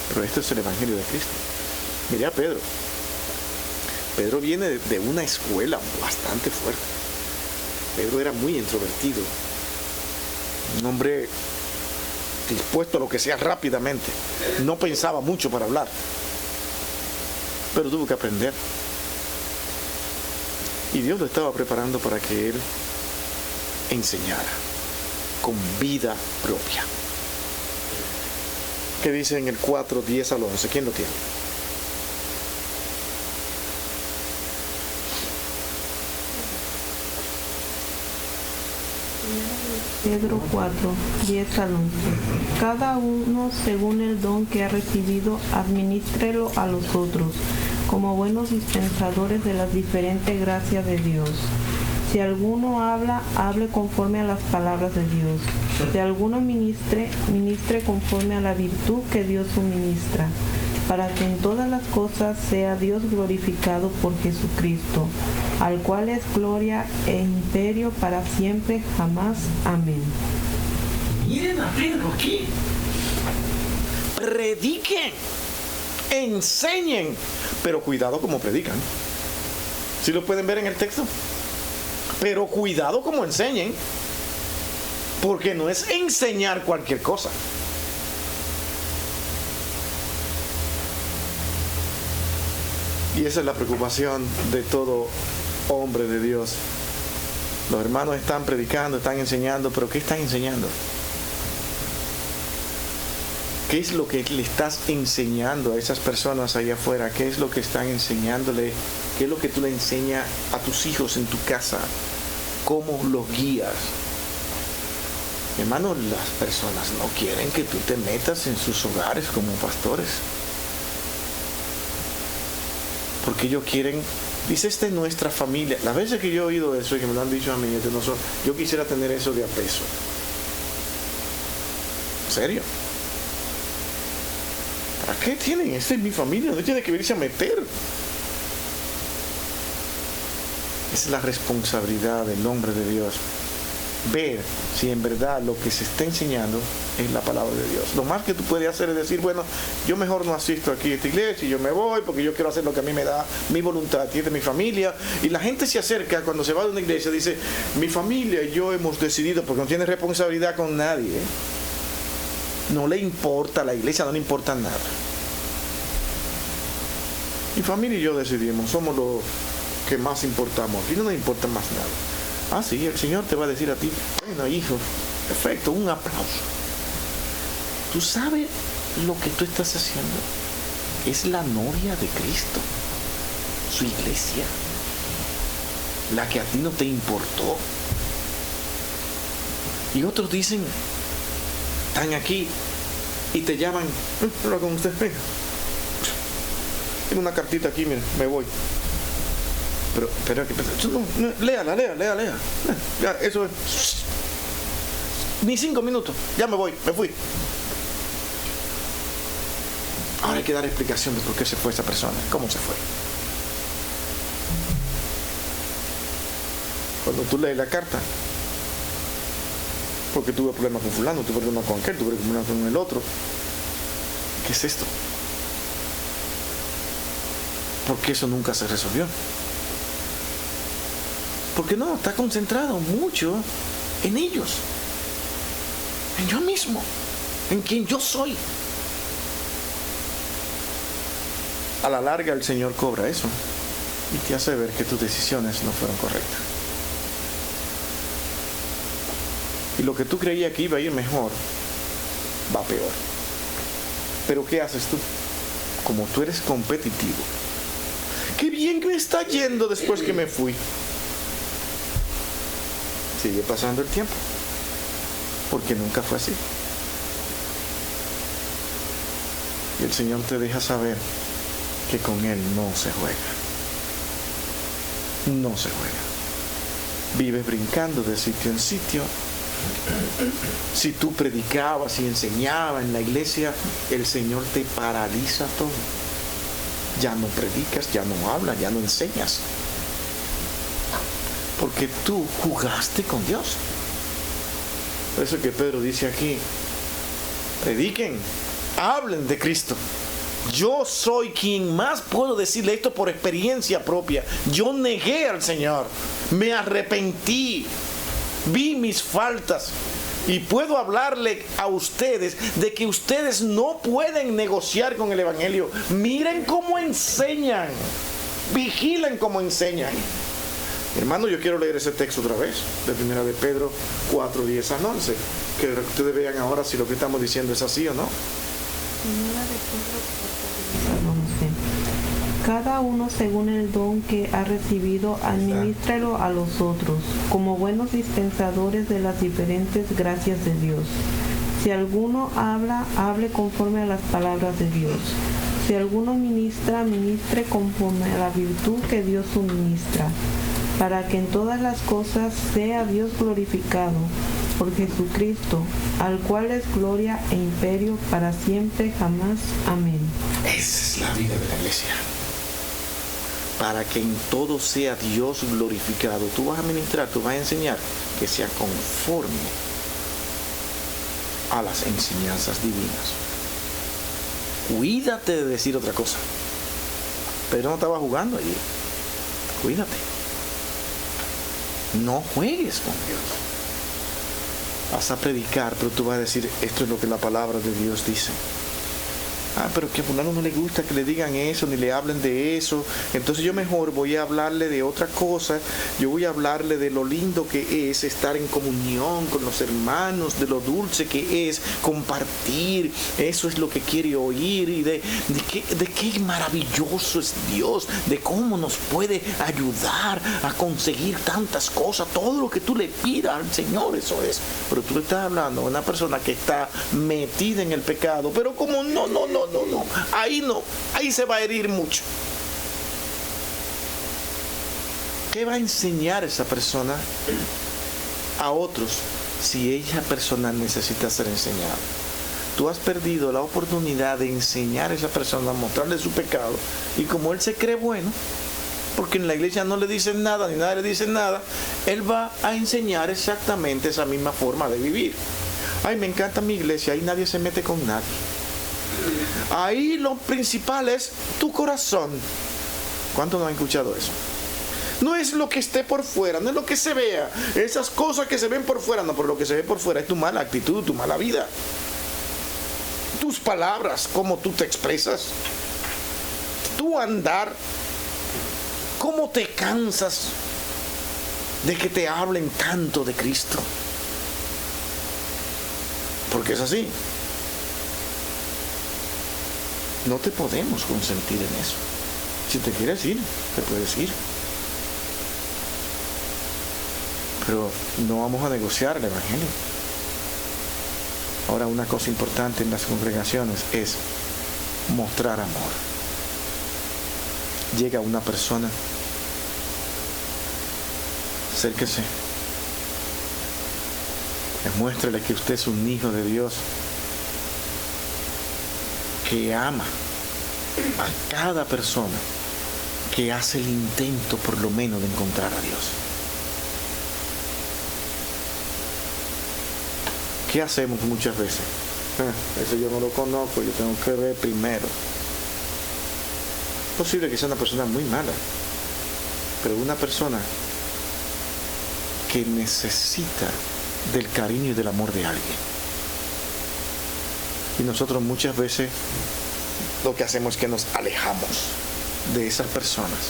Speaker 1: Pero este es el Evangelio de Cristo. Miré a Pedro. Pedro viene de una escuela bastante fuerte. Pedro era muy introvertido. Un hombre dispuesto a lo que sea rápidamente. No pensaba mucho para hablar. Pero tuvo que aprender. Y Dios lo estaba preparando para que él enseñara con vida propia. ¿Qué dice en el 4, 10 al 11? ¿Quién lo tiene?
Speaker 4: Pedro 4, 10 al 11. Cada uno según el don que ha recibido, administrelo a los otros, como buenos dispensadores de las diferentes gracias de Dios. Si alguno habla, hable conforme a las palabras de Dios. Si alguno ministre, ministre conforme a la virtud que Dios suministra, para que en todas las cosas sea Dios glorificado por Jesucristo, al cual es gloria e imperio para siempre, jamás. Amén.
Speaker 1: Miren a Pedro aquí. Prediquen, enseñen, pero cuidado como predican. ¿Sí lo pueden ver en el texto? Pero cuidado como enseñen, porque no es enseñar cualquier cosa. Y esa es la preocupación de todo hombre de Dios. Los hermanos están predicando, están enseñando, pero ¿qué están enseñando? ¿Qué es lo que le estás enseñando a esas personas allá afuera? ¿Qué es lo que están enseñándole? ¿Qué es lo que tú le enseñas a tus hijos en tu casa? ¿Cómo los guías? Hermano, las personas no quieren que tú te metas en sus hogares como pastores. Porque ellos quieren, dice, esta es nuestra familia. Las veces que yo he oído eso y que me lo han dicho a mí, yo quisiera tener eso de a peso. ¿En serio? ¿Para qué tienen? Esta es mi familia, no tiene que venirse a meter. Es la responsabilidad del hombre de Dios ver si en verdad lo que se está enseñando es la palabra de Dios. Lo más que tú puedes hacer es decir, bueno, yo mejor no asisto aquí a esta iglesia y yo me voy porque yo quiero hacer lo que a mí me da mi voluntad y es de mi familia. Y la gente se acerca cuando se va de una iglesia, dice, mi familia y yo hemos decidido, porque no tiene responsabilidad con nadie, ¿eh? No le importa la iglesia, no le importa nada. Mi familia y yo decidimos, somos los que más importamos, aquí no nos importa más nada. Ah, sí, el Señor te va a decir a ti, bueno, hijo, perfecto, un aplauso. ¿Tú sabes lo que tú estás haciendo? Es la novia de Cristo, su iglesia, la que a ti no te importó. Y otros dicen, están aquí y te llaman, habla con usted, venga. Tengo una cartita aquí, mira, me voy. Pero, léala. Ya, eso es. Ni 5 minutos, ya me voy, me fui. Ahora hay que dar explicación de por qué se fue esa persona, cómo se fue. Cuando tú lees la carta, porque tuve problemas con fulano, tuve problemas con aquel, tuve problemas con el otro. ¿Qué es esto? Porque eso nunca se resolvió. Porque no, está concentrado mucho en ellos, en yo mismo, en quien yo soy. A la larga el Señor cobra eso y te hace ver que tus decisiones no fueron correctas. Y lo que tú creías que iba a ir mejor, va peor. Pero ¿qué haces tú? Como tú eres competitivo, qué bien que me está yendo después que me fui. Sigue pasando el tiempo, porque nunca fue así. Y el Señor te deja saber que con Él no se juega. No se juega. Vives brincando de sitio en sitio. Si tú predicabas y enseñabas en la iglesia, el Señor te paraliza todo. Ya no predicas, ya no hablas, ya no enseñas. Porque tú jugaste con Dios. Por eso que Pedro dice aquí, prediquen, hablen de Cristo. Yo soy quien más puedo decirle esto por experiencia propia. Yo negué al Señor, me arrepentí, vi mis faltas y puedo hablarle a ustedes de que ustedes no pueden negociar con el Evangelio. Miren cómo enseñan, vigilen cómo enseñan. Hermano, yo quiero leer ese texto otra vez, de 1 de Pedro 4, 10 al 11, que ustedes vean ahora si lo que estamos diciendo es así o no.
Speaker 4: 1 de Pedro 4, 10 al 11. Cada uno según el don que ha recibido, administrelo a los otros, como buenos dispensadores de las diferentes gracias de Dios. Si alguno habla, hable conforme a las palabras de Dios. Si alguno ministra, ministre conforme a la virtud que Dios suministra, para que en todas las cosas sea Dios glorificado por Jesucristo, al cual es gloria e imperio para siempre jamás. Amén.
Speaker 1: Esa es la vida de la iglesia. Para que en todo sea Dios glorificado. Tú vas a ministrar, tú vas a enseñar, que sea conforme a las enseñanzas divinas. Cuídate de decir otra cosa. Pedro no estaba jugando allí. Cuídate. No juegues con Dios. Vas a predicar, pero tú vas a decir, esto es lo que la palabra de Dios dice. pero que a fulano no le gusta que le digan eso, ni le hablen de eso. Entonces yo mejor voy a hablarle de otra cosa. Yo voy a hablarle de lo lindo que es estar en comunión con los hermanos, de lo dulce que es compartir. Eso es lo que quiere oír. Y de qué maravilloso es Dios, de cómo nos puede ayudar a conseguir tantas cosas. Todo lo que tú le pidas al Señor, eso es. Pero tú le estás hablando a una persona que está metida en el pecado, pero como no, ahí se va a herir mucho. ¿Qué va a enseñar esa persona a otros si esa persona necesita ser enseñada? Tú has perdido la oportunidad de enseñar a esa persona, mostrarle su pecado, y como él se cree bueno, porque en la iglesia no le dicen nada, ni nadie le dice nada, él va a enseñar exactamente esa misma forma de vivir. Ay, me encanta mi iglesia, ahí nadie se mete con nadie. Ahí lo principal es tu corazón. ¿Cuántos no han escuchado eso? No es lo que esté por fuera, no es lo que se vea. Esas cosas que se ven por fuera, no, pero lo que se ve por fuera es tu mala actitud, tu mala vida. Tus palabras, cómo tú te expresas. Tu andar. Cómo te cansas de que te hablen tanto de Cristo. Porque es así. No te podemos consentir en eso. Si te quieres ir, te puedes ir. Pero no vamos a negociar el Evangelio. Ahora, una cosa importante en las congregaciones es mostrar amor. Llega una persona, acérquese, demuéstrele que usted es un hijo de Dios, que ama a cada persona que hace el intento por lo menos de encontrar a Dios. ¿Qué hacemos muchas veces? Eso yo no lo conozco, yo tengo que ver primero. Es posible que sea una persona muy mala, pero una persona que necesita del cariño y del amor de alguien. Y nosotros muchas veces lo que hacemos es que nos alejamos de esas personas.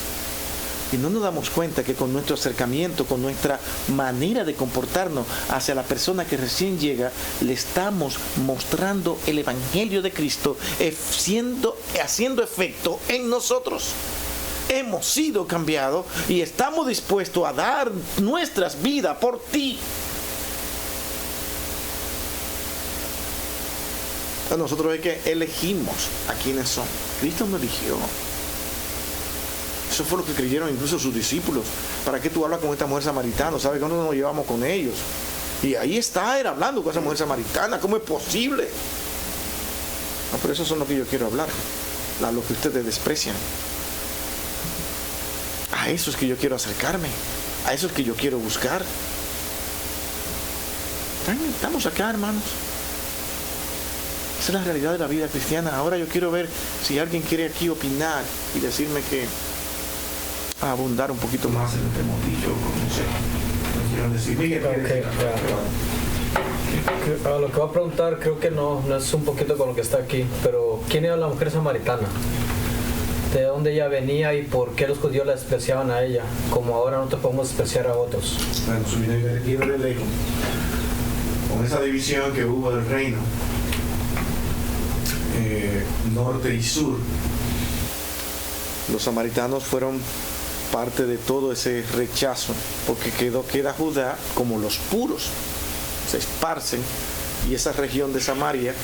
Speaker 1: Y no nos damos cuenta que con nuestro acercamiento, con nuestra manera de comportarnos hacia la persona que recién llega, le estamos mostrando el Evangelio de Cristo haciendo efecto en nosotros. Hemos sido cambiados y estamos dispuestos a dar nuestras vidas por ti. Nosotros es que elegimos a quienes son. Cristo nos eligió. Eso fue lo que creyeron incluso sus discípulos. ¿Para qué tú hablas con esta mujer samaritana? ¿Sabes que no nos llevamos con ellos? Y ahí está él hablando con esa mujer samaritana. ¿Cómo es posible? No, pero eso son lo que yo quiero hablar. A lo que ustedes desprecian. A eso es que yo quiero acercarme. A eso es que yo quiero buscar. Estamos acá, hermanos. Esa es la realidad de la vida cristiana. Ahora yo quiero ver si alguien quiere aquí opinar y decirme que abundar un poquito más en el tema. No sé.
Speaker 5: Lo que voy a preguntar creo que no es un poquito con lo que está aquí, pero ¿quién era la mujer samaritana? ¿De dónde ella venía y por qué los judíos la despreciaban a ella? Como ahora no te podemos despreciar a otros.
Speaker 1: Bueno, su vida de lejos. Con esa división que hubo del reino, norte y sur, los samaritanos fueron parte de todo ese rechazo, porque queda Judá como los puros, se esparcen, y esa región de Samaria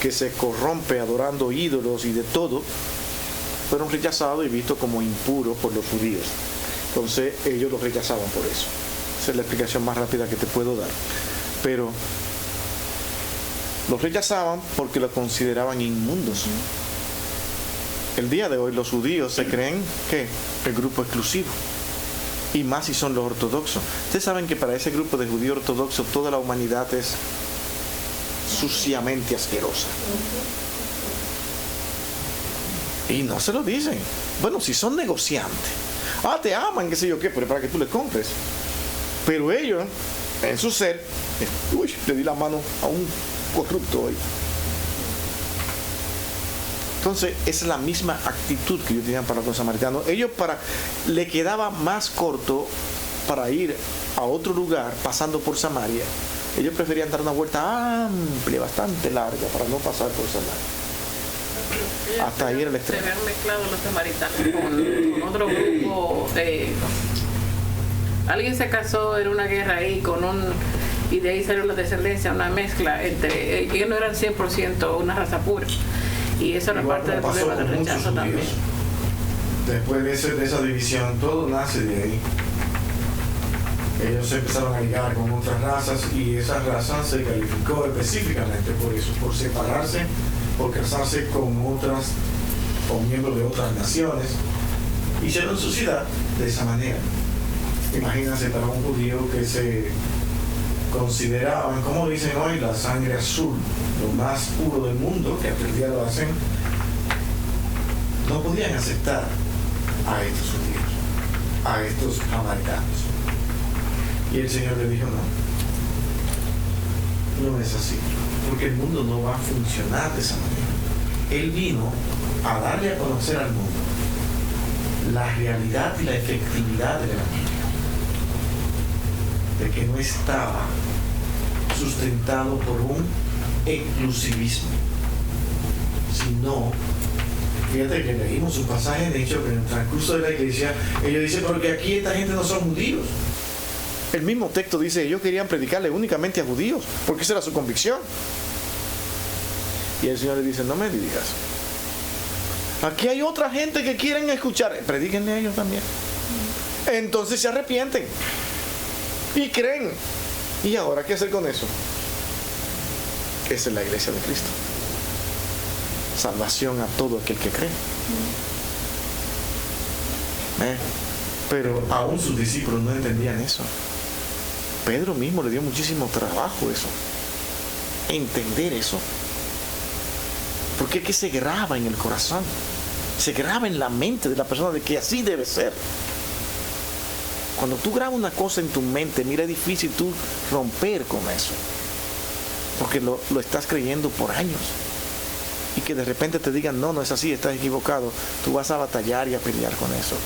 Speaker 1: que se corrompe adorando ídolos y de todo, fueron rechazados y vistos como impuros por los judíos. Entonces ellos los rechazaban por eso. Esa es la explicación más rápida que te puedo dar. Pero los rechazaban porque los consideraban inmundos. El día de hoy los judíos se creen que el grupo exclusivo, y más si son los ortodoxos. Ustedes saben que para ese grupo de judíos ortodoxos toda la humanidad es suciamente asquerosa. Y no se lo dicen. Bueno, si son negociantes, te aman, qué sé yo qué, pero para que tú les compres. Pero ellos, en su ser, le di la mano a un corrupto hoy. Entonces, es la misma actitud que ellos tenían para los samaritanos. Ellos le quedaba más corto para ir a otro lugar pasando por Samaria. Ellos preferían dar una vuelta amplia, bastante larga, para no pasar por Samaria. Hasta ir al extremo.
Speaker 2: Se habían mezclado los samaritanos con otro grupo. Alguien se casó en una guerra ahí y de ahí salió la descendencia, una mezcla entre ellos. No eran 100% una raza pura, y eso era parte del problema del rechazo también.
Speaker 1: Después de esa división, todo nace de ahí. Ellos se empezaron a ligar con otras razas, y esa raza se calificó específicamente por eso, por separarse, por casarse con miembros de otras naciones. Hicieron sociedad de esa manera. Imagínense para un judío que se consideraban, como dicen hoy, la sangre azul, lo más puro del mundo, que hasta el día lo hacen, no podían aceptar a estos judíos, a estos samaritanos. Y el Señor le dijo, no es así, porque el mundo no va a funcionar de esa manera. Él vino a darle a conocer al mundo la realidad y la efectividad del Evangelio, de que no estaba sustentado por un exclusivismo, sino, fíjate que leímos un pasaje de hecho que en el transcurso de la iglesia ellos dicen, porque aquí esta gente no son judíos. El mismo texto dice, ellos querían predicarle únicamente a judíos, porque esa era su convicción. Y el Señor le dice, no me digas, aquí hay otra gente que quieren escuchar, predíquenle a ellos también. Entonces se arrepienten y creen. ¿Y ahora qué hacer con eso? Esa es la iglesia de Cristo. Salvación a todo aquel que cree. Pero aún sus discípulos no entendían eso. Pedro mismo le dio muchísimo trabajo eso, entender eso, porque es que se graba en el corazón, se graba en la mente de la persona de que así debe ser. Cuando tú grabas una cosa en tu mente, mira, es difícil tú romper con eso, porque lo estás creyendo por años, y que de repente te digan, no es así, estás equivocado, tú vas a batallar y a pelear con eso.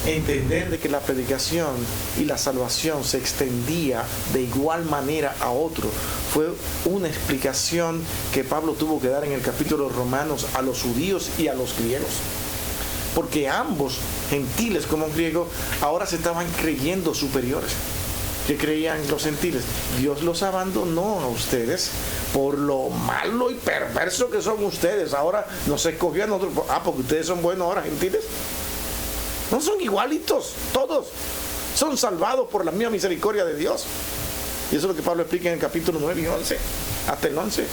Speaker 1: Entender de que la predicación y la salvación se extendía de igual manera a otro fue una explicación que Pablo tuvo que dar en el capítulo de Romanos a los judíos y a los griegos, porque ambos, gentiles como griegos, ahora se estaban creyendo superiores. ¿Qué creían los gentiles? Dios los abandonó a ustedes por lo malo y perverso que son ustedes. Ahora nos escogió a nosotros, porque ustedes son buenos ahora, gentiles. No son igualitos, todos son salvados por la misma misericordia de Dios. Y eso es lo que Pablo explica en el capítulo 9 y 11, hasta el 11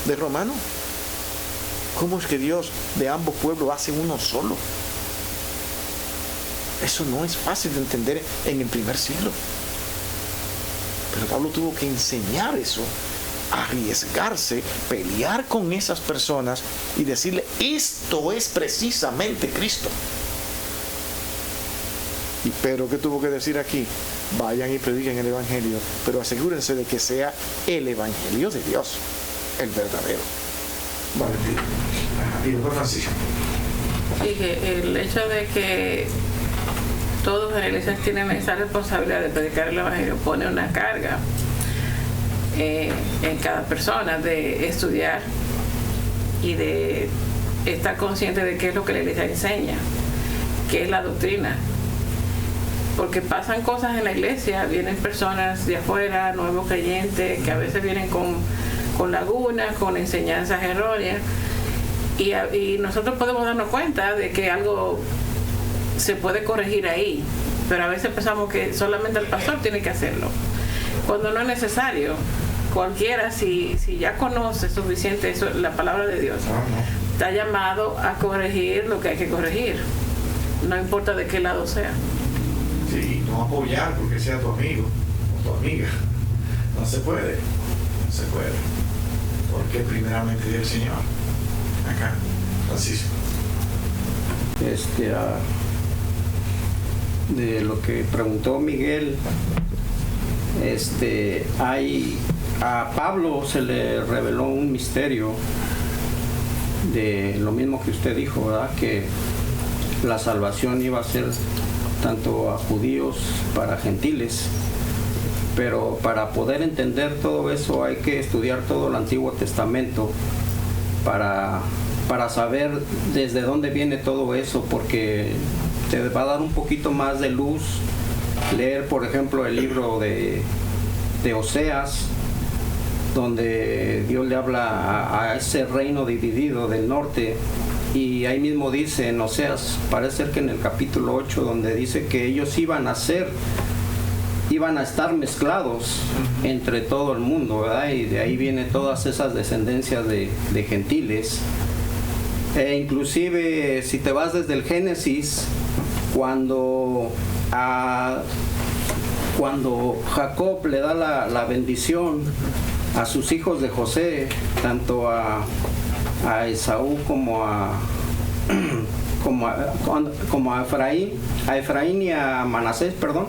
Speaker 1: de Romanos. ¿Cómo es que Dios de ambos pueblos hace uno solo? Eso no es fácil de entender en el primer siglo. Pero Pablo tuvo que enseñar eso, arriesgarse, pelear con esas personas y decirle, esto es precisamente Cristo. Y Pedro, ¿qué tuvo que decir aquí? Vayan y prediquen el Evangelio, pero asegúrense de que sea el Evangelio de Dios, el verdadero. Valentín. Y después Francisco.
Speaker 2: Sí, que el hecho de que todos en la iglesia tienen esa responsabilidad de predicar el Evangelio pone una carga en cada persona de estudiar y de estar consciente de qué es lo que la iglesia enseña, qué es la doctrina. Porque pasan cosas en la iglesia, vienen personas de afuera, nuevos creyentes, que a veces vienen con lagunas, con enseñanzas erróneas, y nosotros podemos darnos cuenta de que algo se puede corregir ahí, pero a veces pensamos que solamente el pastor tiene que hacerlo, cuando no es necesario. Cualquiera, si ya conoce suficiente eso, la palabra de Dios, está llamado a corregir lo que hay que corregir, no importa de qué lado sea.
Speaker 1: Sí, no apoyar porque sea tu amigo o tu amiga. No se puede. Porque primeramente es el Señor. Acá, Francisco.
Speaker 6: De lo que preguntó Miguel, a Pablo se le reveló un misterio de lo mismo que usted dijo, ¿verdad? Que la salvación iba a ser tanto a judíos para gentiles, pero para poder entender todo eso hay que estudiar todo el Antiguo Testamento para saber desde dónde viene todo eso, porque te va a dar un poquito más de luz leer, por ejemplo, el libro de Oseas, donde Dios le habla a ese reino dividido del norte, y ahí mismo dice en Oseas, parece ser que en el capítulo 8, donde dice que ellos iban a estar mezclados entre todo el mundo, ¿verdad? Y de ahí vienen todas esas descendencias de gentiles. Inclusive si te vas desde el Génesis, cuando Jacob le da la bendición a sus hijos de José, tanto a Esaú como a Efraín y a Manasés, perdón.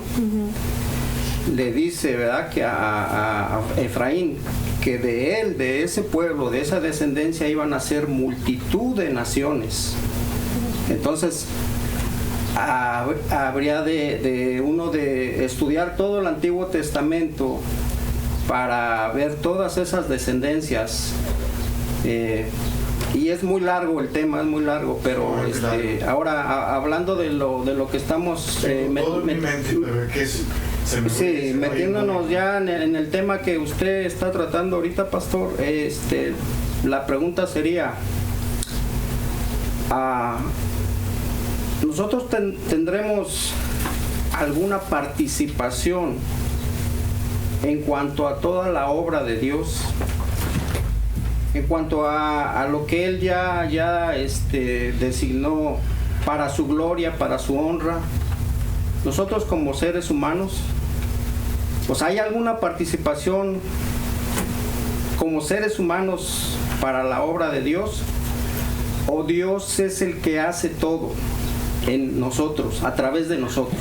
Speaker 6: Le dice, ¿verdad?, que a Efraín, que de ese pueblo, de esa descendencia iban a ser multitud de naciones. Entonces habría de uno de estudiar todo el Antiguo Testamento para ver todas esas descendencias, y es muy largo el tema, es muy largo, pero ahora hablando de lo que estamos metiéndonos ya en el tema que usted está tratando ahorita, pastor, la pregunta sería, nosotros tendremos alguna participación en cuanto a toda la obra de Dios, en cuanto a lo que Él ya designó para su gloria, para su honra. Nosotros como seres humanos, pues ¿hay alguna participación como seres humanos para la obra de Dios? ¿O Dios es el que hace todo en nosotros, a través de nosotros?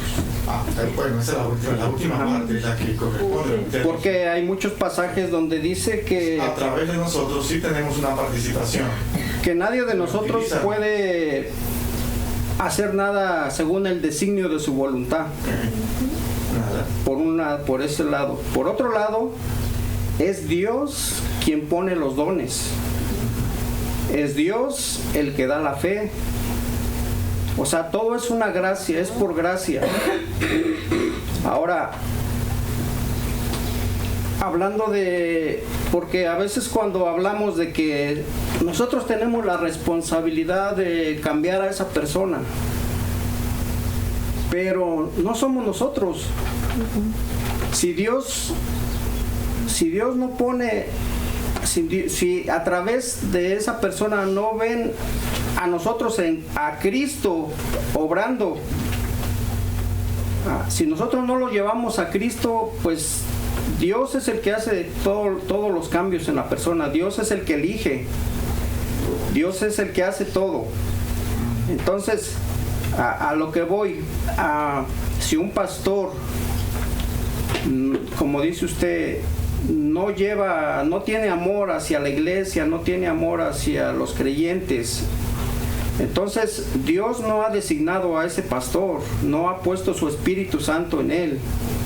Speaker 1: Bueno, esa es la última parte, la que corresponde.
Speaker 6: Porque hay muchos pasajes donde dice que
Speaker 1: a través de nosotros sí tenemos una participación.
Speaker 6: Que nadie de nosotros puede hacer nada según el designio de su voluntad. Por ese lado. Por otro lado, es Dios quien pone los dones. Es Dios el que da la fe. O sea, todo es una gracia, es por gracia. Ahora, hablando porque a veces cuando hablamos de que nosotros tenemos la responsabilidad de cambiar a esa persona, pero no somos nosotros. Si Dios no pone, si a través de esa persona no ven a nosotros, a Cristo obrando, si nosotros no lo llevamos a Cristo, pues Dios es el que hace todos los cambios en la persona. Dios es el que elige. Dios es el que hace todo. Entonces, a lo que voy, si un pastor, como dice usted, no tiene amor hacia la iglesia, no tiene amor hacia los creyentes, entonces Dios no ha designado a ese pastor, no ha puesto su Espíritu Santo en él.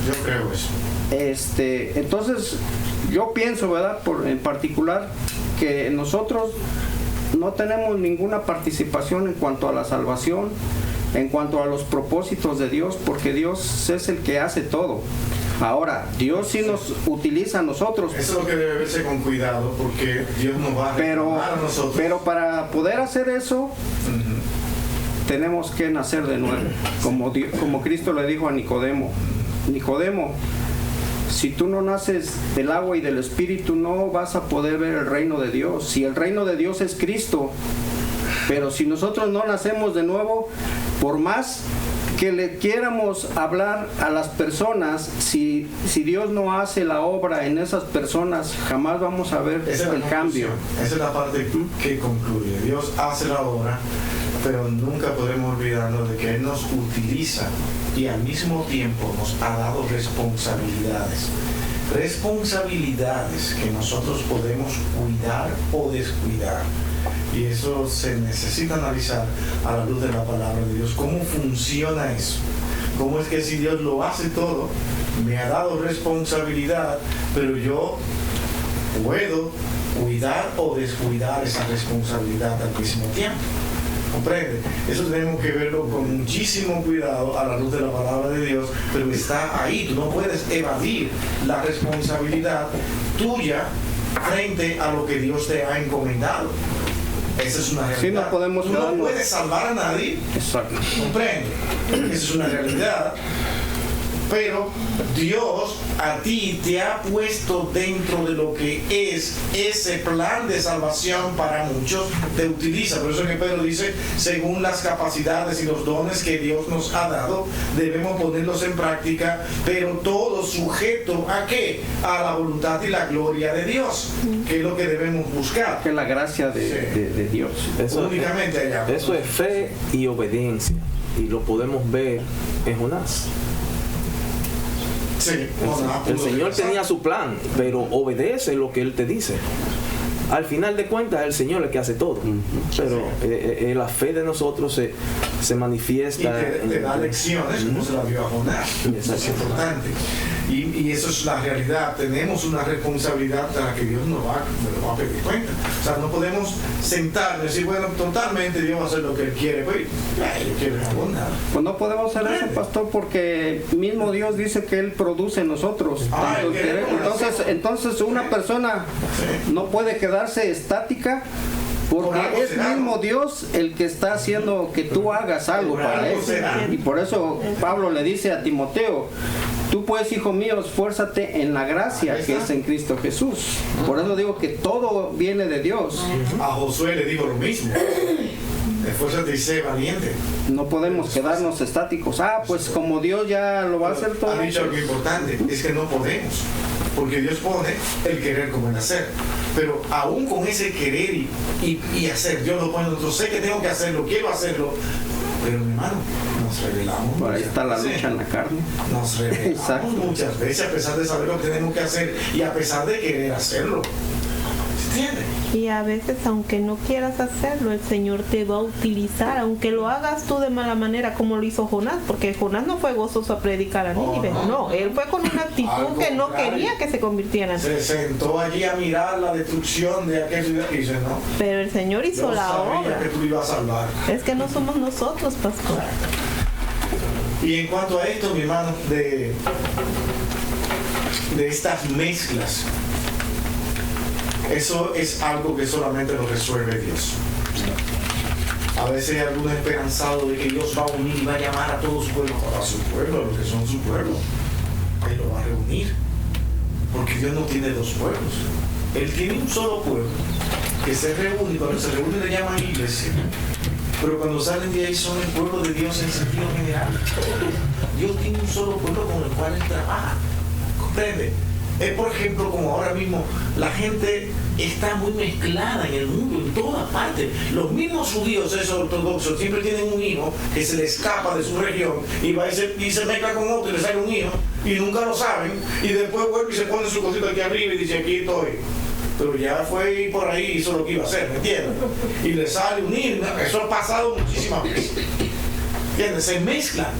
Speaker 1: Yo creo eso.
Speaker 6: Entonces yo pienso, ¿verdad?, en particular, que nosotros no tenemos ninguna participación en cuanto a la salvación, en cuanto a los propósitos de Dios, porque Dios es el que hace todo. Ahora, Dios sí nos utiliza a nosotros.
Speaker 1: Eso es lo que debe verse con cuidado, porque Dios nos va a reclamar a nosotros.
Speaker 6: Pero para poder hacer eso, tenemos que nacer de nuevo. Como Cristo le dijo a Nicodemo, Nicodemo, si tú no naces del agua y del Espíritu, no vas a poder ver el reino de Dios. Si el reino de Dios es Cristo, pero si nosotros no nacemos de nuevo, por más que le quieramos hablar a las personas, si Dios no hace la obra en esas personas, jamás vamos a ver el cambio.
Speaker 1: Esa es la parte que concluye. Dios hace la obra, pero nunca podemos olvidarnos de que Él nos utiliza y al mismo tiempo nos ha dado responsabilidades. responsabilidades que nosotros podemos cuidar o descuidar. Y eso se necesita analizar a la luz de la palabra de Dios. ¿Cómo funciona eso? ¿Cómo es que si Dios lo hace todo, me ha dado responsabilidad, pero yo puedo cuidar o descuidar esa responsabilidad al mismo tiempo? ¿Comprende? Eso tenemos que verlo con muchísimo cuidado a la luz de la palabra de Dios, pero está ahí. Tú no puedes evadir la responsabilidad tuya frente a lo que Dios te ha encomendado. Esa es una realidad.
Speaker 6: Sí, no podemos
Speaker 1: Tú no
Speaker 6: quedarnos.
Speaker 1: puedes salvar a nadie.
Speaker 6: Exacto.
Speaker 1: ¿Comprende? Esa es una realidad. Pero Dios a ti te ha puesto dentro de lo que es ese plan de salvación para muchos, te utiliza. Por eso es que Pedro dice, según las capacidades y los dones que Dios nos ha dado, debemos ponerlos en práctica, pero todo sujeto ¿a qué? A la voluntad y la gloria de Dios, que es lo que debemos buscar.
Speaker 6: Que es la gracia de Dios.
Speaker 1: Únicamente allá.
Speaker 7: Eso es fe y obediencia. Y lo podemos ver en Jonás.
Speaker 1: Sí,
Speaker 7: El Señor tenía su plan, pero obedece lo que Él te dice. Al final de cuentas, es el Señor el que hace todo. Pero la fe de nosotros se manifiesta.
Speaker 1: Y te da lecciones, como se la dio a Jonás. Eso es importante. Y eso es la realidad. Tenemos una responsabilidad para que Dios nos lo va a pedir cuenta. O sea, no podemos sentarnos y decir, bueno, totalmente Dios va a hacer lo que Él quiere. Pues, yo quiero abundar.
Speaker 6: Pues no podemos hacer eso, pastor, porque mismo Dios dice que Él produce en nosotros. Entonces una persona no puede quedarse estática, porque es mismo Dios el que está haciendo que tú hagas algo para Él. Y por eso Pablo le dice a Timoteo, tú pues, hijo mío, esfuérzate en la gracia que es en Cristo Jesús. Por eso digo que todo viene de Dios.
Speaker 1: A Josué le digo lo mismo. Esfuérzate y sé valiente.
Speaker 6: No podemos quedarnos estáticos. Pues como Dios ya lo va a hacer todo.
Speaker 1: Ha dicho algo importante, es que no podemos. Porque Dios pone el querer como el hacer. Pero aún con ese querer y hacer, Dios lo pone en nosotros. Sé que tengo que hacerlo, quiero hacerlo. Pero mi hermano, nos rebelamos.
Speaker 6: Por ahí está la lucha en la carne.
Speaker 1: Nos rebelamos muchas veces, a pesar de saber lo que tenemos que hacer y a pesar de querer hacerlo. ¿Entiendes?
Speaker 4: Y a veces, aunque no quieras hacerlo, el Señor te va a utilizar, aunque lo hagas tú de mala manera, como lo hizo Jonás, porque Jonás no fue gozoso a predicar a Nínive, no, él fue con una actitud que no quería que se convirtieran.
Speaker 1: Se sentó allí a mirar la destrucción de aquel ciudad y dice, no.
Speaker 4: Pero el Señor hizo
Speaker 1: Yo
Speaker 4: la
Speaker 1: sabía
Speaker 4: obra.
Speaker 1: que tú ibas a salvar.
Speaker 4: Es que no somos nosotros, pastor.
Speaker 1: Y en cuanto a esto, mi hermano, de estas mezclas, eso es algo que solamente lo resuelve Dios. A veces hay algunos esperanzados de que Dios va a unir y va a llamar a todo su pueblo, a su pueblo, a los que son su pueblo. Él lo va a reunir. Porque Dios no tiene dos pueblos. Él tiene un solo pueblo que se reúne, y cuando se reúne le llaman iglesia. Pero cuando salen de ahí son el pueblo de Dios en sentido general. Dios tiene un solo pueblo con el cual Él trabaja. ¿Comprende? Es por ejemplo como ahora mismo la gente está muy mezclada en el mundo, en todas partes. Los mismos judíos, esos ortodoxos, siempre tienen un hijo que se le escapa de su región y va y se mezcla con otro y le sale un hijo y nunca lo saben y después vuelve y se pone su cosita aquí arriba y dice aquí estoy. Pero ya fue y por ahí hizo lo que iba a hacer, ¿me entiendes? Y le sale un hijo, eso ha pasado muchísimas veces. ¿Entiendes? Se mezclan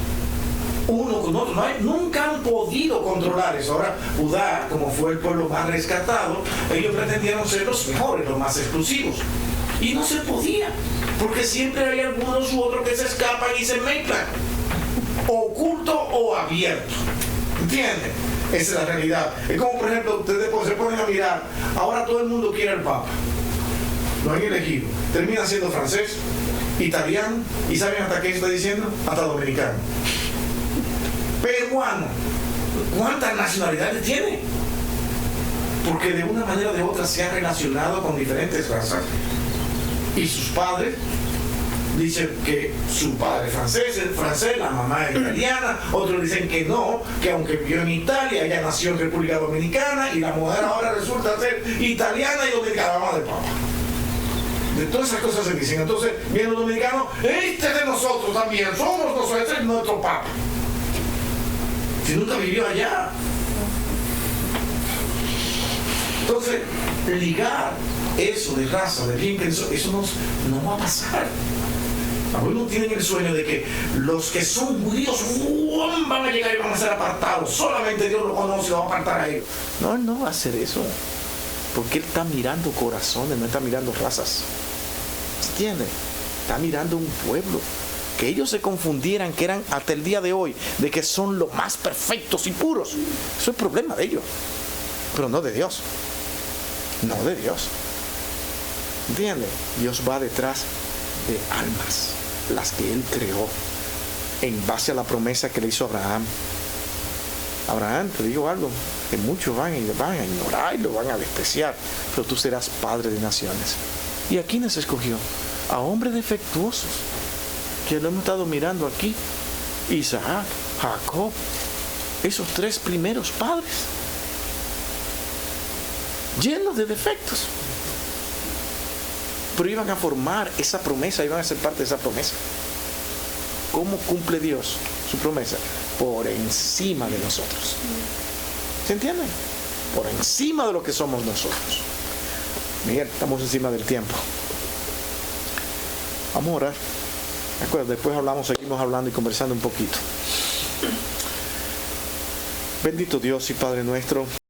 Speaker 1: uno con otro, nunca han podido controlar eso. Ahora Judá, como fue el pueblo más rescatado, ellos pretendieron ser los mejores, los más exclusivos, y no se podía, porque siempre hay algunos u otros que se escapan y se mezclan, oculto o abierto, ¿entienden? Esa es la realidad. Es como por ejemplo, ustedes se ponen a mirar, ahora todo el mundo quiere al Papa, lo han elegido, termina siendo francés, italiano, y ¿saben hasta qué está diciendo? Hasta dominicano. Peruano, ¿cuántas nacionalidades tiene? Porque de una manera o de otra se ha relacionado con diferentes razas. Y sus padres dicen que su padre es francés, la mamá es italiana, otros dicen que no, que aunque vivió en Italia, ella nació en República Dominicana y la mujer ahora resulta ser italiana y dominicana, mamá de papá. De todas esas cosas se dicen. Entonces, vienen los dominicanos, este es de nosotros también, somos nosotros, este es nuestro papa. Si nunca vivió allá. Entonces, ligar eso de raza, de bien, eso no va a pasar. Algunos tienen el sueño de que los que son judíos van a llegar y van a ser apartados. Solamente Dios lo conoce y lo va a apartar a ellos. No, Él no va a hacer eso. Porque Él está mirando corazones, no está mirando razas. ¿Entiendes? Está mirando un pueblo. Que ellos se confundieran, que eran hasta el día de hoy, de que son los más perfectos y puros. Eso es problema de ellos. Pero no de Dios. No de Dios. ¿Entiendes? Dios va detrás de almas, las que Él creó, en base a la promesa que le hizo a Abraham. Abraham, te digo algo, que muchos van a ignorar y lo van a despreciar, pero tú serás padre de naciones. ¿Y a quiénes escogió? A hombres defectuosos, que lo hemos estado mirando aquí. Isaac, Jacob, esos 3 primeros padres, llenos de defectos, pero iban a formar esa promesa, iban a ser parte de esa promesa. ¿Cómo cumple Dios su promesa? Por encima de nosotros. ¿Se entiende? Por encima de lo que somos nosotros. Miguel, estamos encima del tiempo. Vamos a orar. Acuérdate, después seguimos hablando y conversando un poquito. Bendito Dios y Padre nuestro.